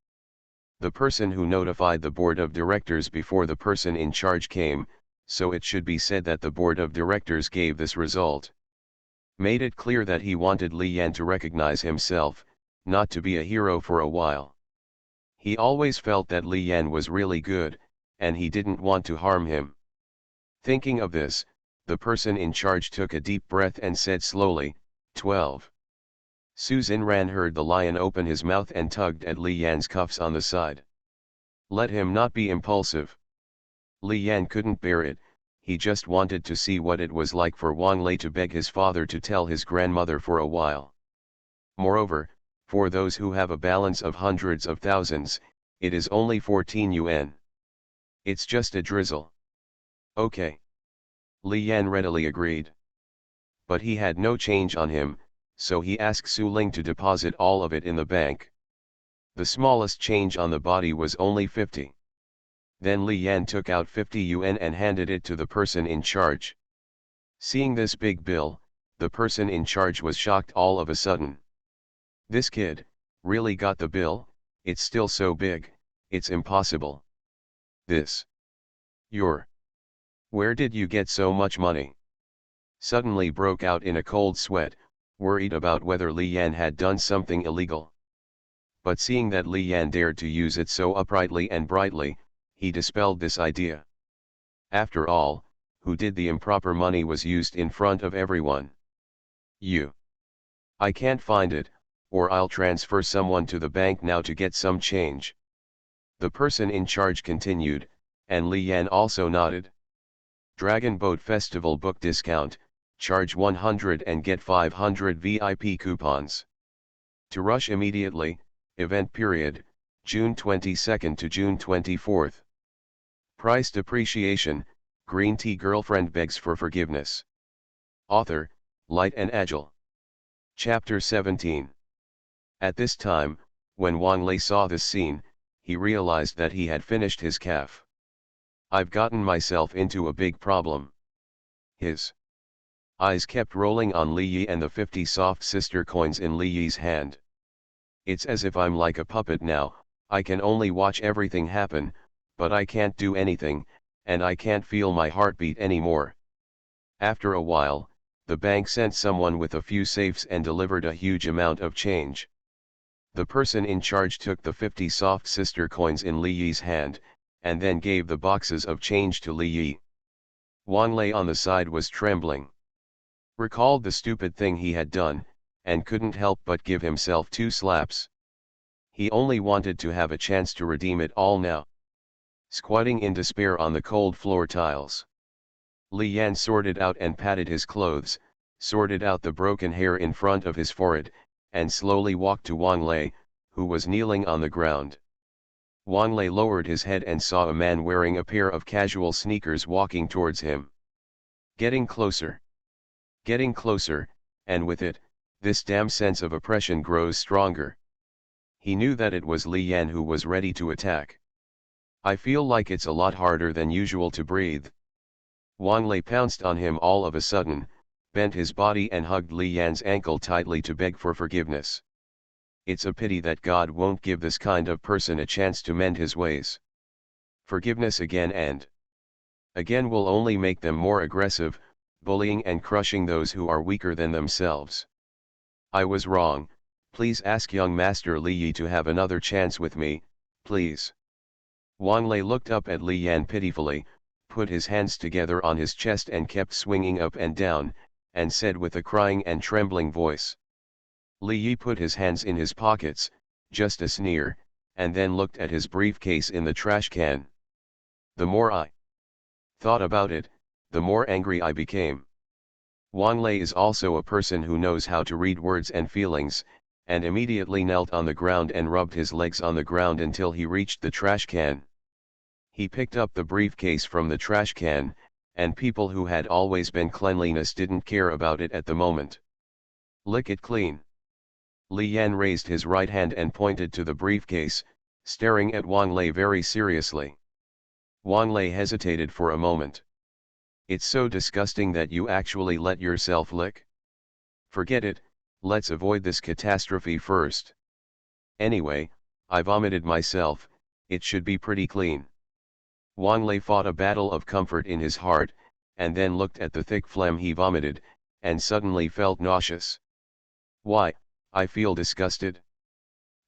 The person who notified the board of directors before the person in charge came, so it should be said that the board of directors gave this result. Made it clear that he wanted Li Yan to recognize himself, not to be a hero for a while. He always felt that Li Yan was really good, and he didn't want to harm him. Thinking of this, the person in charge took a deep breath and said slowly, 12. Su Ran heard the lion open his mouth and tugged at Li Yan's cuffs on the side. Let him not be impulsive. Li Yan couldn't bear it, he just wanted to see what it was like for Wang Lei to beg his father to tell his grandmother for a while. Moreover, for those who have a balance of hundreds of thousands, it is only 14 yuan. It's just a drizzle. Okay. Li Yan readily agreed. But he had no change on him, so he asked Su Ling to deposit all of it in the bank. The smallest change on the body was only 50. Then Li Yan took out 50 yuan and handed it to the person in charge. Seeing this big bill, the person in charge was shocked all of a sudden. This kid, really got the bill? It's still so big, it's impossible. This. Where did you get so much money? Suddenly broke out in a cold sweat, worried about whether Li Yan had done something illegal. but seeing that Li Yan dared to use it so uprightly and brightly, he dispelled this idea. After all, who did the improper money was used in front of everyone. You. I can't find it, or I'll transfer someone to the bank now to get some change. The person in charge continued, and Li Yan also nodded. Dragon Boat Festival book discount, charge 100 and get 500 VIP coupons. To rush immediately, event period, June 22nd to June 24th. Price depreciation, green tea girlfriend begs for forgiveness. Author, Light and Agile. Chapter 17. At this time, when Wang Lei saw this scene, he realized that he had finished his calf. I've gotten myself into a big problem. His eyes kept rolling on Li Yi and the 50 soft sister coins in Li Yi's hand. It's as if I'm like a puppet now, I can only watch everything happen, but I can't do anything, and I can't feel my heartbeat anymore. After a while, the bank sent someone with a few safes and delivered a huge amount of change. The person in charge took the 50 soft sister coins in Li Yi's hand, and then gave the boxes of change to Li Yi. Wang Lei on the side was trembling. Recalled the stupid thing he had done, and couldn't help but give himself 2 slaps. He only wanted to have a chance to redeem it all now. Squatting in despair on the cold floor tiles, Li Yan sorted out and patted his clothes, sorted out the broken hair in front of his forehead, and slowly walked to Wang Lei, who was kneeling on the ground. Wang Lei lowered his head and saw a man wearing a pair of casual sneakers walking towards him. Getting closer, and with it, this damn sense of oppression grows stronger. He knew that it was Li Yan who was ready to attack. I feel like it's a lot harder than usual to breathe. Wang Lei pounced on him all of a sudden, bent his body and hugged Li Yan's ankle tightly to beg for forgiveness. It's a pity that God won't give this kind of person a chance to mend his ways. Forgiveness again and again will only make them more aggressive, bullying and crushing those who are weaker than themselves. I was wrong, please ask young Master Li Yi to have another chance with me, please. Wang Lei looked up at Li Yan pitifully, put his hands together on his chest and kept swinging up and down, and said with a crying and trembling voice. Li Yi put his hands in his pockets, just a sneer, and then looked at his briefcase in the trash can. The more I thought about it, the more angry I became. Wang Lei is also a person who knows how to read words and feelings, and immediately knelt on the ground and rubbed his legs on the ground until he reached the trash can. He picked up the briefcase from the trash can, and people who had always been cleanliness didn't care about it at the moment. Lick it clean. Li Yan raised his right hand and pointed to the briefcase, staring at Wang Lei very seriously. Wang Lei hesitated for a moment. It's so disgusting that you actually let yourself lick? Forget it, let's avoid this catastrophe first. Anyway, I vomited myself, it should be pretty clean. Wang Lei fought a battle of comfort in his heart, and then looked at the thick phlegm he vomited, and suddenly felt nauseous. Why, I feel disgusted.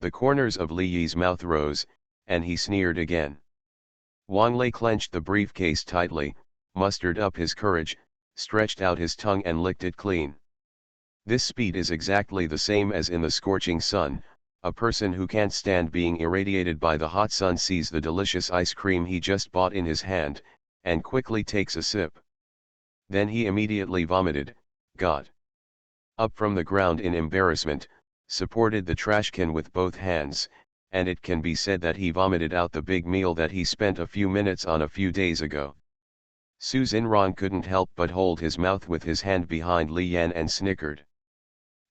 The corners of Li Yi's mouth rose, and he sneered again. Wang Lei clenched the briefcase tightly, mustered up his courage, stretched out his tongue and licked it clean. This speed is exactly the same as in the scorching sun. A person who can't stand being irradiated by the hot sun sees the delicious ice cream he just bought in his hand, and quickly takes a sip. Then he immediately vomited, got up from the ground in embarrassment, supported the trash can with both hands, and it can be said that he vomited out the big meal that he spent a few minutes on a few days ago. Su Xinran couldn't help but hold his mouth with his hand behind Li Yan and snickered.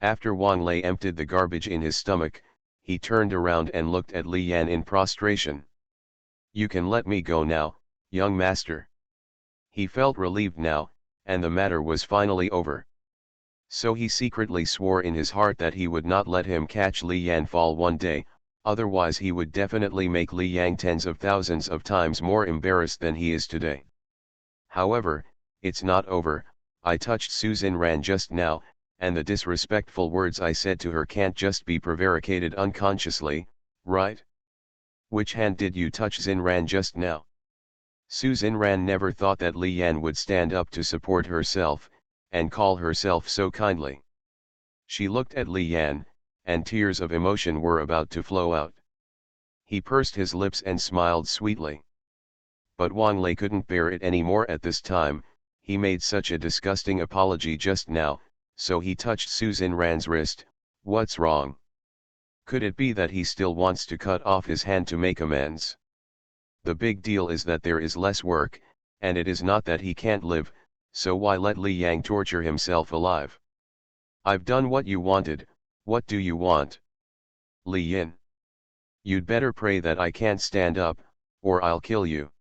After Wang Lei emptied the garbage in his stomach, he turned around and looked at Li Yan in prostration. You can let me go now, young master. He felt relieved now, and the matter was finally over. So he secretly swore in his heart that he would not let him catch Li Yan fall one day, otherwise he would definitely make Li Yang tens of thousands of times more embarrassed than he is today. However, it's not over. I touched Su Xinran just now, and the disrespectful words I said to her can't just be prevaricated unconsciously, right? Which hand did you touch Xinran just now? Su Xinran never thought that Li Yan would stand up to support herself, and call herself so kindly. She looked at Li Yan, and tears of emotion were about to flow out. He pursed his lips and smiled sweetly. But Wang Lei couldn't bear it anymore at this time. He made such a disgusting apology just now, so he touched Su Xinran's wrist. What's wrong? Could it be that he still wants to cut off his hand to make amends? The big deal is that there is less work, and it is not that he can't live, so why let Li Yang torture himself alive? I've done what you wanted, what do you want? Li Yin. You'd better pray that I can't stand up, or I'll kill you.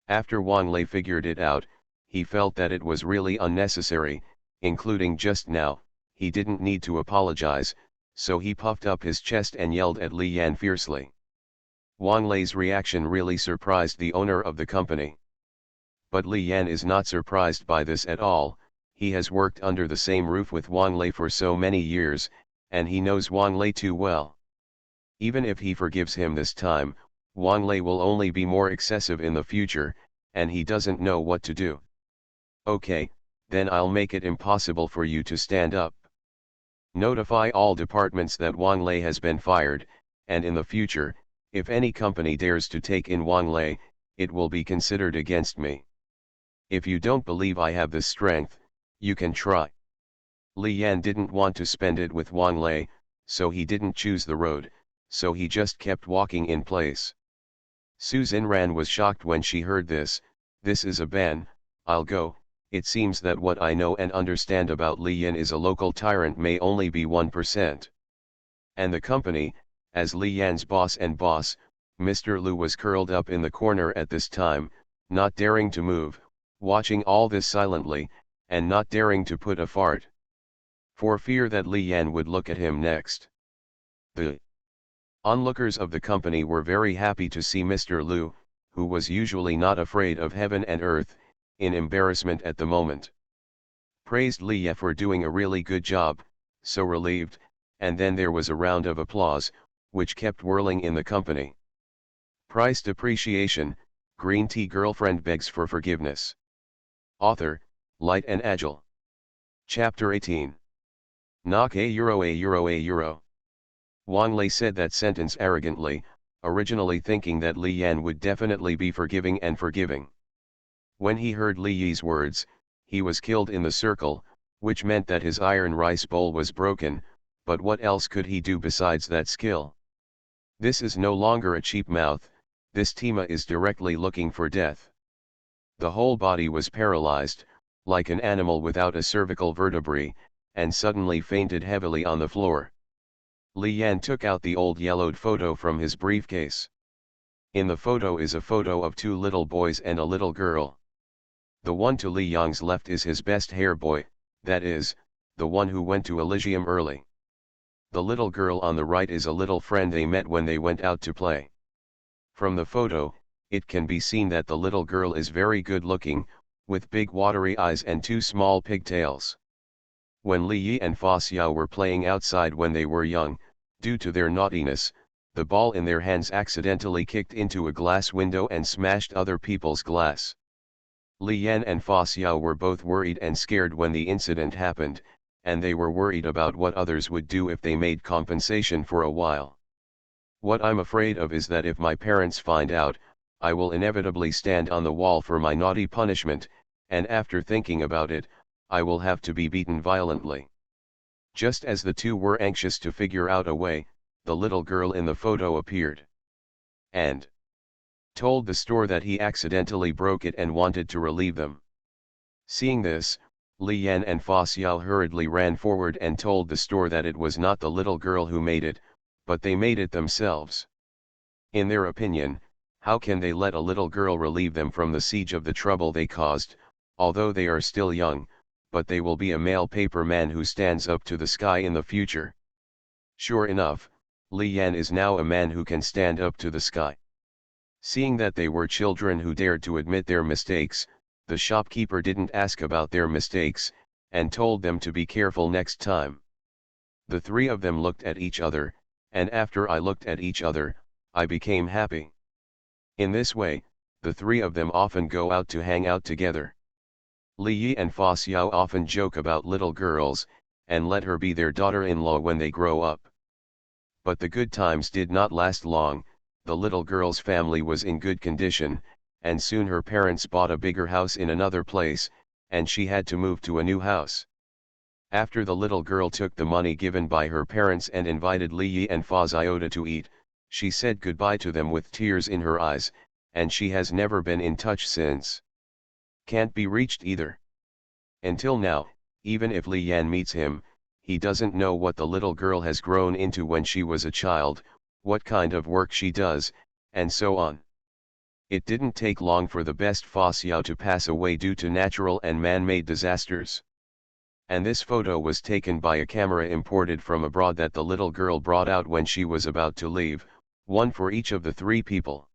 After Wang Lei figured it out, he felt that it was really unnecessary, including just now, he didn't need to apologize, so he puffed up his chest and yelled at Li Yan fiercely. Wang Lei's reaction really surprised the owner of the company. But Li Yan is not surprised by this at all. He has worked under the same roof with Wang Lei for so many years, and he knows Wang Lei too well. Even if he forgives him this time, Wang Lei will only be more excessive in the future, and he doesn't know what to do. Okay, then I'll make it impossible for you to stand up. Notify all departments that Wang Lei has been fired, and in the future, if any company dares to take in Wang Lei, it will be considered against me. If you don't believe I have this strength, you can try. Li Yan didn't want to spend it with Wang Lei, so he didn't choose the road, so he just kept walking in place. Su Xinran was shocked when she heard this. This is a ban, I'll go. It seems that what I know and understand about Li Yan is a local tyrant may only be 1%. And the company, as Li Yan's boss, Mr. Lu was curled up in the corner at this time, not daring to move, watching all this silently, and not daring to put a fart. For fear that Li Yan would look at him next. The onlookers of the company were very happy to see Mr. Lu, who was usually not afraid of heaven and earth, in embarrassment at the moment. Praised Li Ye for doing a really good job, so relieved, and then there was a round of applause, which kept whirling in the company. Price depreciation, green tea girlfriend begs for forgiveness. Author, Light and Agile. Chapter 18. Knock a euro a euro a euro. Wang Lei said that sentence arrogantly, originally thinking that Li Yan would definitely be forgiving and forgiving. When he heard Li Yi's words, he was killed in the circle, which meant that his iron rice bowl was broken, but what else could he do besides that skill? This is no longer a cheap mouth, this Tima is directly looking for death. The whole body was paralyzed, like an animal without a cervical vertebrae, and suddenly fainted heavily on the floor. Li Yan took out the old yellowed photo from his briefcase. In the photo is a photo of two little boys and a little girl. The one to Li Yang's left is his best hair boy, that is, the one who went to Elysium early. The little girl on the right is a little friend they met when they went out to play. From the photo, it can be seen that the little girl is very good looking, with big watery eyes and two small pigtails. When Li Yi and Fa Xiao were playing outside when they were young, due to their naughtiness, the ball in their hands accidentally kicked into a glass window and smashed other people's glass. Li Yan and Fa Xiao were both worried and scared when the incident happened, and they were worried about what others would do if they made compensation for a while. What I'm afraid of is that if my parents find out, I will inevitably stand on the wall for my naughty punishment, and after thinking about it, I will have to be beaten violently. Just as the two were anxious to figure out a way, the little girl in the photo appeared. And told the store that he accidentally broke it and wanted to relieve them. Seeing this, Li Yan and Fa Xiao hurriedly ran forward and told the store that it was not the little girl who made it, but they made it themselves. In their opinion, how can they let a little girl relieve them from the siege of the trouble they caused, although they are still young, but they will be a male paper man who stands up to the sky in the future. Sure enough, Li Yan is now a man who can stand up to the sky. Seeing that they were children who dared to admit their mistakes, the shopkeeper didn't ask about their mistakes, and told them to be careful next time. The three of them looked at each other, and after I looked at each other, I became happy. In this way, the three of them often go out to hang out together. Li Yi and Fa Xiao often joke about little girls, and let her be their daughter-in-law when they grow up. But the good times did not last long. The little girl's family was in good condition, and soon her parents bought a bigger house in another place, and she had to move to a new house. After the little girl took the money given by her parents and invited Li Yi and Fa Xiao to eat, she said goodbye to them with tears in her eyes, and she has never been in touch since. Can't be reached either. Until now, even if Li Yan meets him, he doesn't know what the little girl has grown into when she was a child, what kind of work she does, and so on. It didn't take long for the best Fa Xiao to pass away due to natural and man-made disasters. And this photo was taken by a camera imported from abroad that the little girl brought out when she was about to leave, one for each of the three people.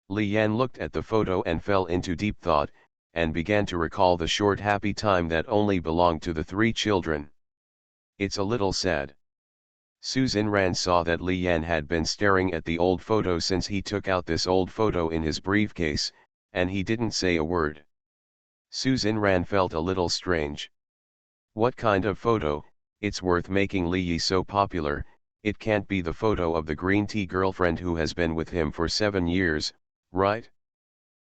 Li Yan looked at the photo and fell into deep thought, and began to recall the short happy time that only belonged to the three children. It's a little sad. Su Xinran saw that Li Yan had been staring at the old photo since he took out this old photo in his briefcase, and he didn't say a word. Su Xinran felt a little strange. What kind of photo? It's worth making Li Yi so popular. It can't be the photo of the green tea girlfriend who has been with him for 7 years, right?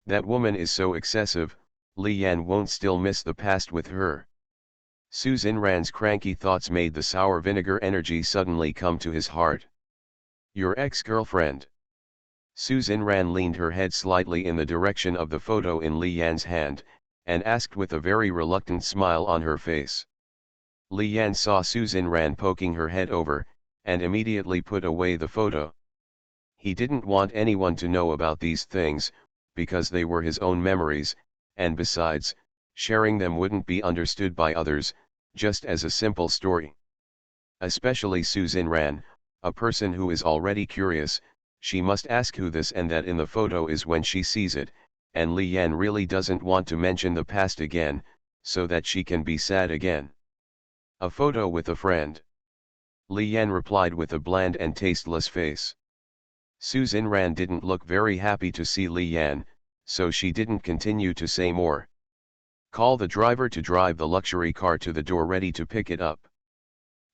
That woman is so excessive. Li Yan won't still miss the past with her. Su Xinran's cranky thoughts made the sour vinegar energy suddenly come to his heart. Your ex-girlfriend. Su Xinran leaned her head slightly in the direction of the photo in Li Yan's hand, and asked with a very reluctant smile on her face. Li Yan saw Su Xinran poking her head over, and immediately put away the photo. He didn't want anyone to know about these things, because they were his own memories, and besides, sharing them wouldn't be understood by others, just as a simple story. Especially Su Xinran, a person who is already curious. She must ask who this and that in the photo is when she sees it, and Li Yan really doesn't want to mention the past again, so that she can be sad again. A photo with a friend. Li Yan replied with a bland and tasteless face. Su Xinran didn't look very happy to see Li Yan, so she didn't continue to say more. Call the driver to drive the luxury car to the door ready to pick it up.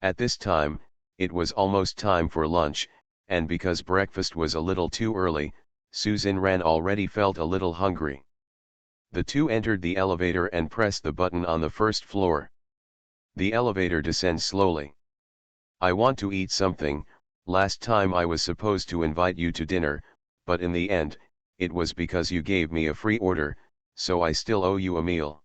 At this time, it was almost time for lunch, and because breakfast was a little too early, Su Xinran already felt a little hungry. The two entered the elevator and pressed the button on the first floor. The elevator descends slowly. I want to eat something. Last time I was supposed to invite you to dinner, but in the end, it was because you gave me a free order, so I still owe you a meal.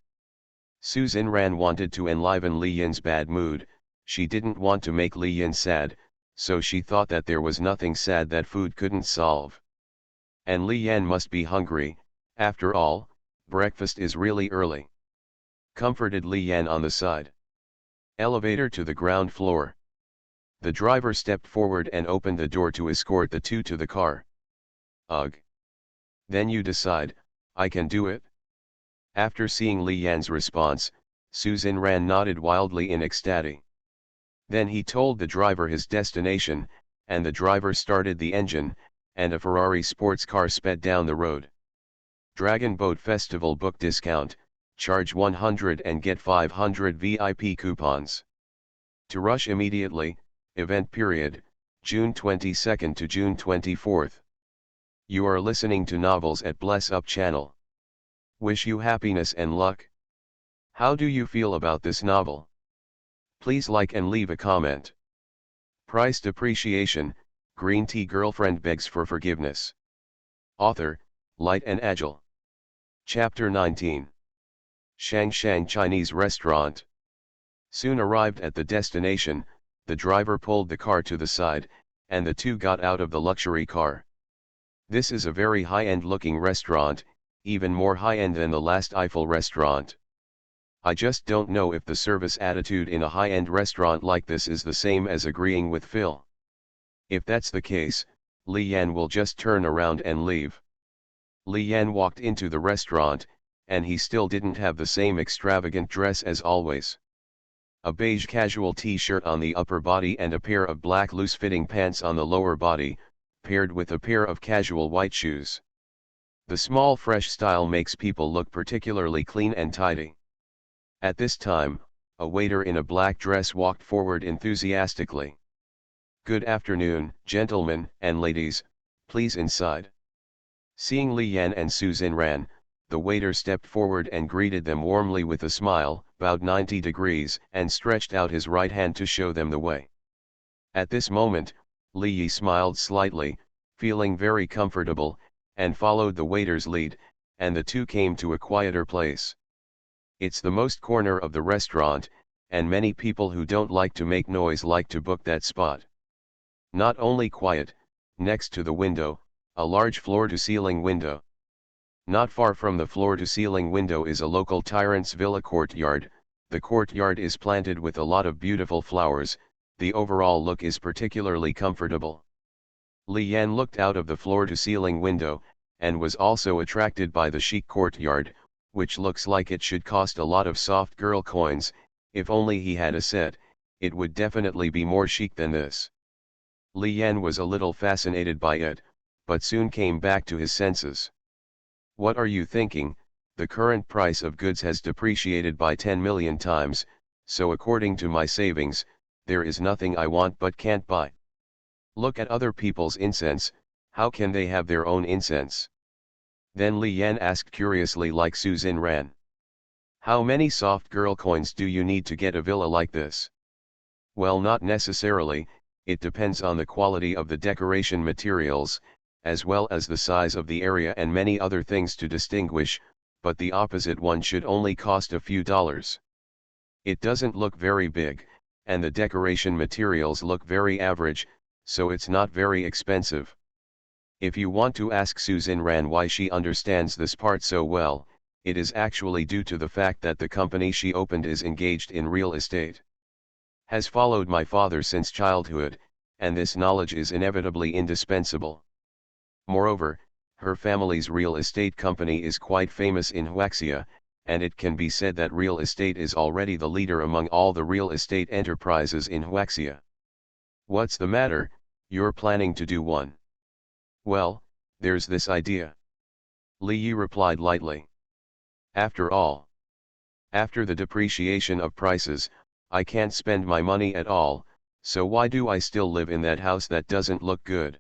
Su Xinran wanted to enliven Li Yin's bad mood. She didn't want to make Li Yin sad, so she thought that there was nothing sad that food couldn't solve. And Li Yan must be hungry, after all, breakfast is really early. Comforted Li Yan on the side. Elevator to the ground floor. The driver stepped forward and opened the door to escort the two to the car. Ugh. Then you decide, I can do it? After seeing Li Yan's response, Su Xinran nodded wildly in ecstasy. Then he told the driver his destination, and the driver started the engine, and a Ferrari sports car sped down the road. Dragon Boat Festival book discount, charge 100 and get 500 VIP coupons. To rush immediately, event period, June 22nd to June 24th. You are listening to Novels at Bless Up channel. Wish you happiness and luck. How do you feel about this novel? Please like and leave a comment. Price depreciation, green tea girlfriend begs for forgiveness. Author, Light and Agile. Chapter 19. Shangshang Chinese Restaurant. Soon arrived at the destination, the driver pulled the car to the side, and the two got out of the luxury car. This is a very high-end looking restaurant, even more high-end than the last Eiffel restaurant. I just don't know if the service attitude in a high-end restaurant like this is the same as agreeing with Phil. If that's the case, Li Yan will just turn around and leave. Li Yan walked into the restaurant, and he still didn't have the same extravagant dress as always. a beige casual t-shirt on the upper body and a pair of black loose-fitting pants on the lower body, paired with a pair of casual white shoes. The small fresh style makes people look particularly clean and tidy. At this time, a waiter in a black dress walked forward enthusiastically. "Good afternoon, gentlemen and ladies, please inside." Seeing Li Yan and Susan Ran, the waiter stepped forward and greeted them warmly with a smile, bowed 90 degrees, and stretched out his right hand to show them the way. At this moment, Li Yi smiled slightly, feeling very comfortable, and followed the waiter's lead, and the two came to a quieter place. It's the most corner of the restaurant, and many people who don't like to make noise like to book that spot. Not only quiet, next to the window, a large floor-to-ceiling window. Not far from the floor-to-ceiling window is a local tyrant's villa courtyard. The courtyard is planted with a lot of beautiful flowers. The overall look is particularly comfortable. Li Yan looked out of the floor-to-ceiling window, and was also attracted by the chic courtyard, which looks like it should cost a lot of soft girl coins. If only he had a set, it would definitely be more chic than this. Li Yan was a little fascinated by it, but soon came back to his senses. "What are you thinking? The current price of goods has depreciated by 10 million times, so according to my savings, there is nothing I want but can't buy. Look at other people's incense, how can they have their own incense?" Then Li Yan asked curiously like Susan Ran. "How many soft girl coins do you need to get a villa like this?" "Well, not necessarily, it depends on the quality of the decoration materials, as well as the size of the area and many other things to distinguish, but the opposite one should only cost a few dollars. It doesn't look very big, and the decoration materials look very average, so it's not very expensive." If you want to ask Susan Ran why she understands this part so well, it is actually due to the fact that the company she opened is engaged in real estate. Has followed my father since childhood, and this knowledge is inevitably indispensable. Moreover, her family's real estate company is quite famous in Huaxia, and it can be said that real estate is already the leader among all the real estate enterprises in Huaxia. "What's the matter, you're planning to do one?" "Well, there's this idea," Li Yi replied lightly. "After all, after the depreciation of prices, I can't spend my money at all, so why do I still live in that house that doesn't look good?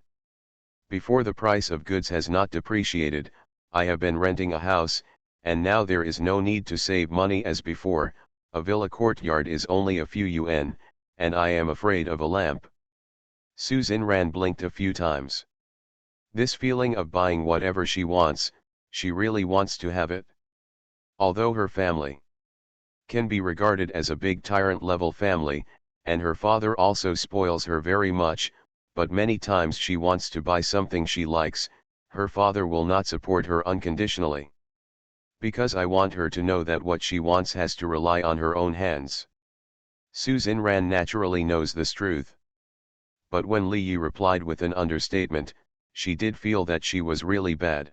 Before the price of goods has not depreciated, I have been renting a house, and now there is no need to save money as before. A villa courtyard is only a few yuan, and I am afraid of a lamp." Susan Ran blinked a few times. This feeling of buying whatever she wants, she really wants to have it. Although her family can be regarded as a big tyrant-level family, and her father also spoils her very much, but many times she wants to buy something she likes, her father will not support her unconditionally. "Because I want her to know that what she wants has to rely on her own hands." Susan Ran naturally knows this truth. But when Li Yi replied with an understatement, she did feel that she was really bad.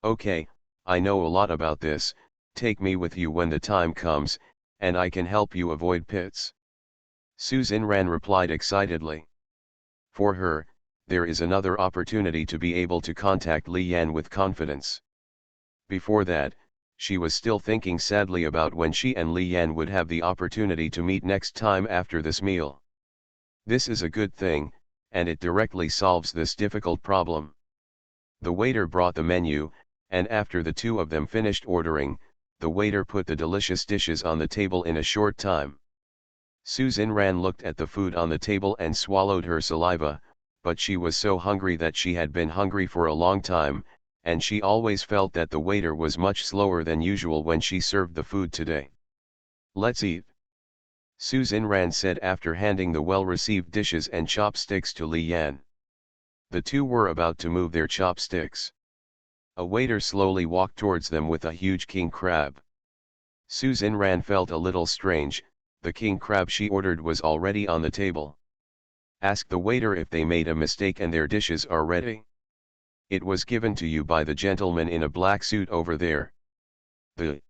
"Okay, I know a lot about this, take me with you when the time comes, and I can help you avoid pits." Susan Ran replied excitedly. For her, there is another opportunity to be able to contact Li Yan with confidence. Before that, she was still thinking sadly about when she and Li Yan would have the opportunity to meet next time after this meal. This is a good thing, and it directly solves this difficult problem. The waiter brought the menu, and after the two of them finished ordering, the waiter put the delicious dishes on the table in a short time. Susan Ran looked at the food on the table and swallowed her saliva, but she was so hungry that she had been hungry for a long time, and she always felt that the waiter was much slower than usual when she served the food today. "Let's eat," Susan Ran said after handing the well-received dishes and chopsticks to Li Yan. The two were about to move their chopsticks. A waiter slowly walked towards them with a huge king crab. Susan Ran felt a little strange. The king crab she ordered was already on the table. Ask the waiter if they made a mistake and their dishes are ready. It was given to you by the gentleman in a black suit over there. The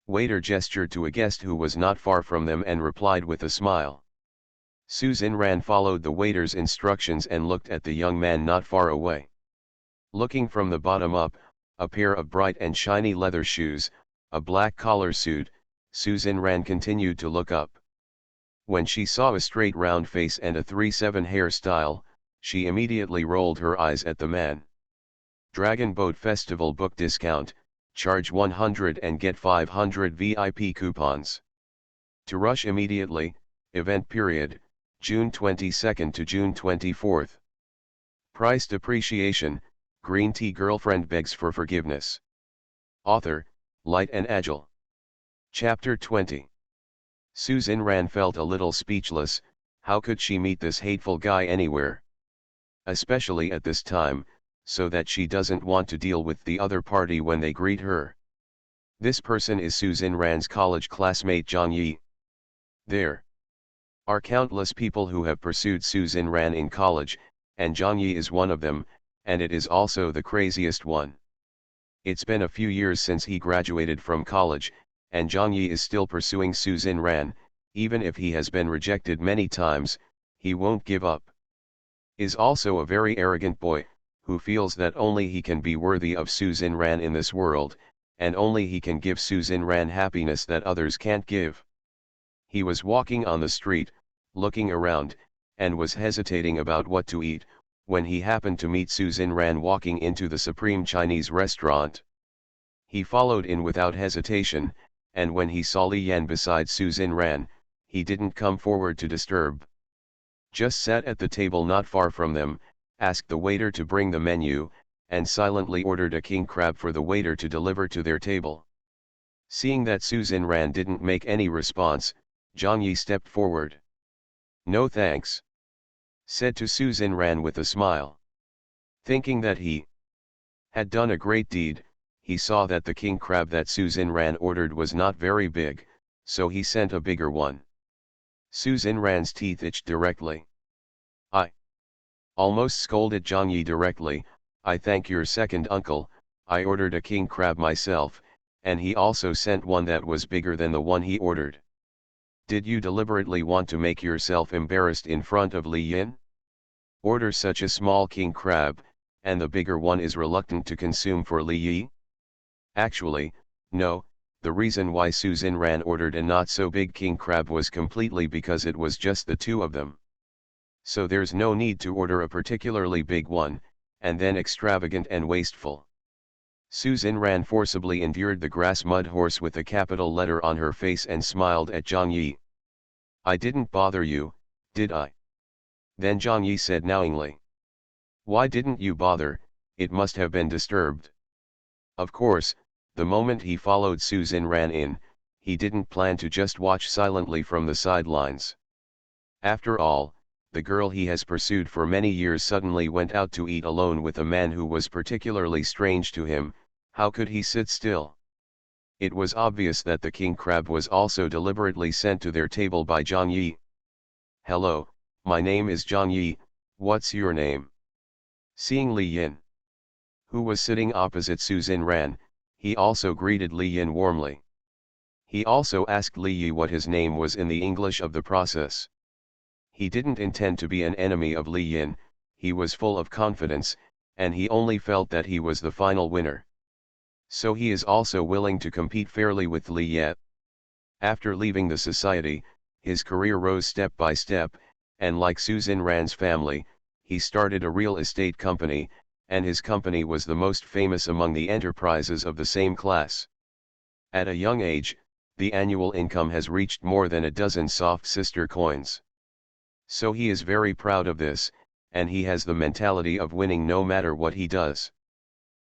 Waiter gestured to a guest who was not far from them and replied with a smile. Su Xinran followed the waiter's instructions and looked at the young man not far away. Looking from the bottom up, a pair of bright and shiny leather shoes, a black collar suit, Su Xinran continued to look up. When she saw a straight round face and a 3/7 hairstyle, she immediately rolled her eyes at the man. Dragon Boat Festival book discount, charge 100 and get 500 VIP coupons. To rush immediately, event period, June 22 to June 24. Price depreciation, green tea girlfriend begs for forgiveness. Author, Light and Agile. Chapter 20. Su Xinran felt a little speechless. How could she meet this hateful guy anywhere? Especially at this time, so that she doesn't want to deal with the other party when they greet her. This person is Su Xinran's college classmate Zhang Yi. There are countless people who have pursued Su Xinran in college, and Zhang Yi is one of them, and it is also the craziest one. It's been a few years since he graduated from college, and Zhang Yi is still pursuing Su Xinran. Even if he has been rejected many times, he won't give up. Is also a very arrogant boy, who feels that only he can be worthy of Su Xinran in this world, and only he can give Su Xinran happiness that others can't give. He was walking on the street, looking around, and was hesitating about what to eat, when he happened to meet Su Xinran walking into the Supreme Chinese restaurant. He followed in without hesitation, and when he saw Li Yan beside Su Xinran, he didn't come forward to disturb. Just sat at the table not far from them, asked the waiter to bring the menu, and silently ordered a king crab for the waiter to deliver to their table. Seeing that Su Xinran didn't make any response, Zhang Yi stepped forward. "No thanks," said to Su Xinran with a smile. Thinking that he had done a great deed, he saw that the king crab that Su Xinran ordered was not very big, so he sent a bigger one. Su Xinran's teeth itched directly. "I almost scolded Zhang Yi directly. I thank your second uncle, I ordered a king crab myself, and he also sent one that was bigger than the one he ordered. Did you deliberately want to make yourself embarrassed in front of Li Yin? Order such a small king crab, and the bigger one is reluctant to consume for Li Yi?" Actually, no, the reason why Su Xinran ordered a not so big king crab was completely because it was just the two of them. So there's no need to order a particularly big one, and then extravagant and wasteful. Su Xinran forcibly endured the grass mud horse with a capital letter on her face and smiled at Zhang Yi. "I didn't bother you, did I?" Then Zhang Yi said knowingly. "Why didn't you bother? It must have been disturbed." Of course, the moment he followed Su Xinran in, he didn't plan to just watch silently from the sidelines. After all, the girl he has pursued for many years suddenly went out to eat alone with a man who was particularly strange to him. How could he sit still? It was obvious that the king crab was also deliberately sent to their table by Zhang Yi. "Hello, my name is Zhang Yi, what's your name?" Seeing Li Yin, who was sitting opposite Su Xinran, he also greeted Li Yin warmly. He also asked Li Yi what his name was in the English of the process. He didn't intend to be an enemy of Li Yin, he was full of confidence, and he only felt that he was the final winner. So he is also willing to compete fairly with Li Ye. After leaving the society, his career rose step by step, and like Su Xinran's family, he started a real estate company, and his company was the most famous among the enterprises of the same class. At a young age, the annual income has reached more than a dozen soft sister coins. So he is very proud of this, and he has the mentality of winning no matter what he does.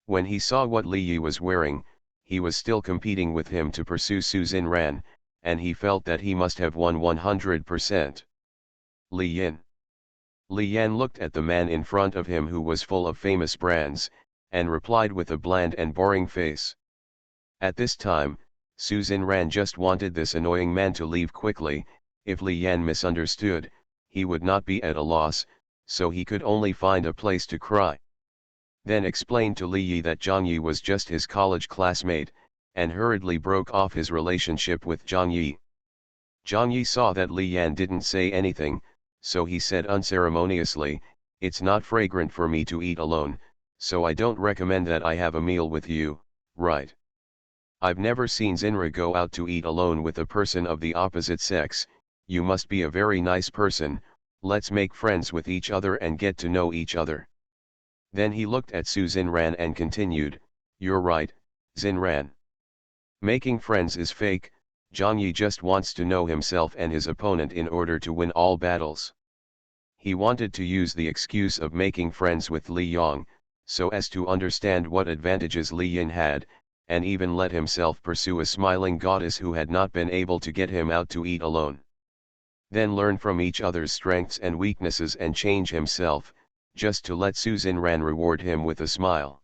When he saw what Li Yi was wearing, he was still competing with him to pursue Su Xinran, and he felt that he must have won 100%. Li Yin. Li Yan looked at the man in front of him who was full of famous brands, and replied with a bland and boring face. At this time, Su Xinran just wanted this annoying man to leave quickly. If Li Yan misunderstood, he would not be at a loss, so he could only find a place to cry. Then explained to Li Yi that Zhang Yi was just his college classmate, and hurriedly broke off his relationship with Zhang Yi. Zhang Yi saw that Li Yan didn't say anything, so he said unceremoniously, "It's not fragrant for me to eat alone, so I don't recommend that I have a meal with you, right? I've never seen Zinra go out to eat alone with a person of the opposite sex. You must be a very nice person, let's make friends with each other and get to know each other." Then he looked at Su Zinran and continued, "You're right, Zinran. Making friends is fake, Zhang Yi just wants to know himself and his opponent in order to win all battles." He wanted to use the excuse of making friends with Li Yang, so as to understand what advantages Li Yin had, and even let himself pursue a smiling goddess who had not been able to get him out to eat alone. Then learn from each other's strengths and weaknesses and change himself, just to let Su Zinran reward him with a smile.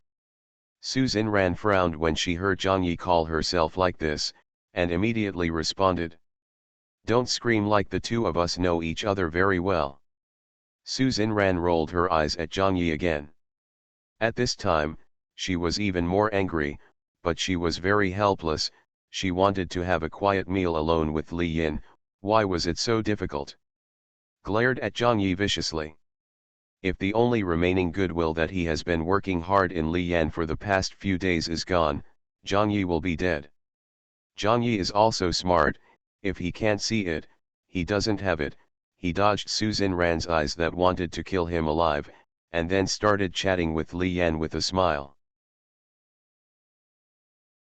Su Zinran frowned when she heard Zhang Yi call herself like this, and immediately responded, "Don't scream, like the two of us know each other very well." Su Zinran rolled her eyes at Zhang Yi again. At this time, she was even more angry, but she was very helpless. She wanted to have a quiet meal alone with Li Yin. Why was it so difficult? Glared at Zhang Yi viciously. If the only remaining goodwill that he has been working hard in Li Yan for the past few days is gone, Zhang Yi will be dead. Zhang Yi is also smart, if he can't see it, he doesn't have it. He dodged Su Zinran's eyes that wanted to kill him alive, and then started chatting with Li Yan with a smile.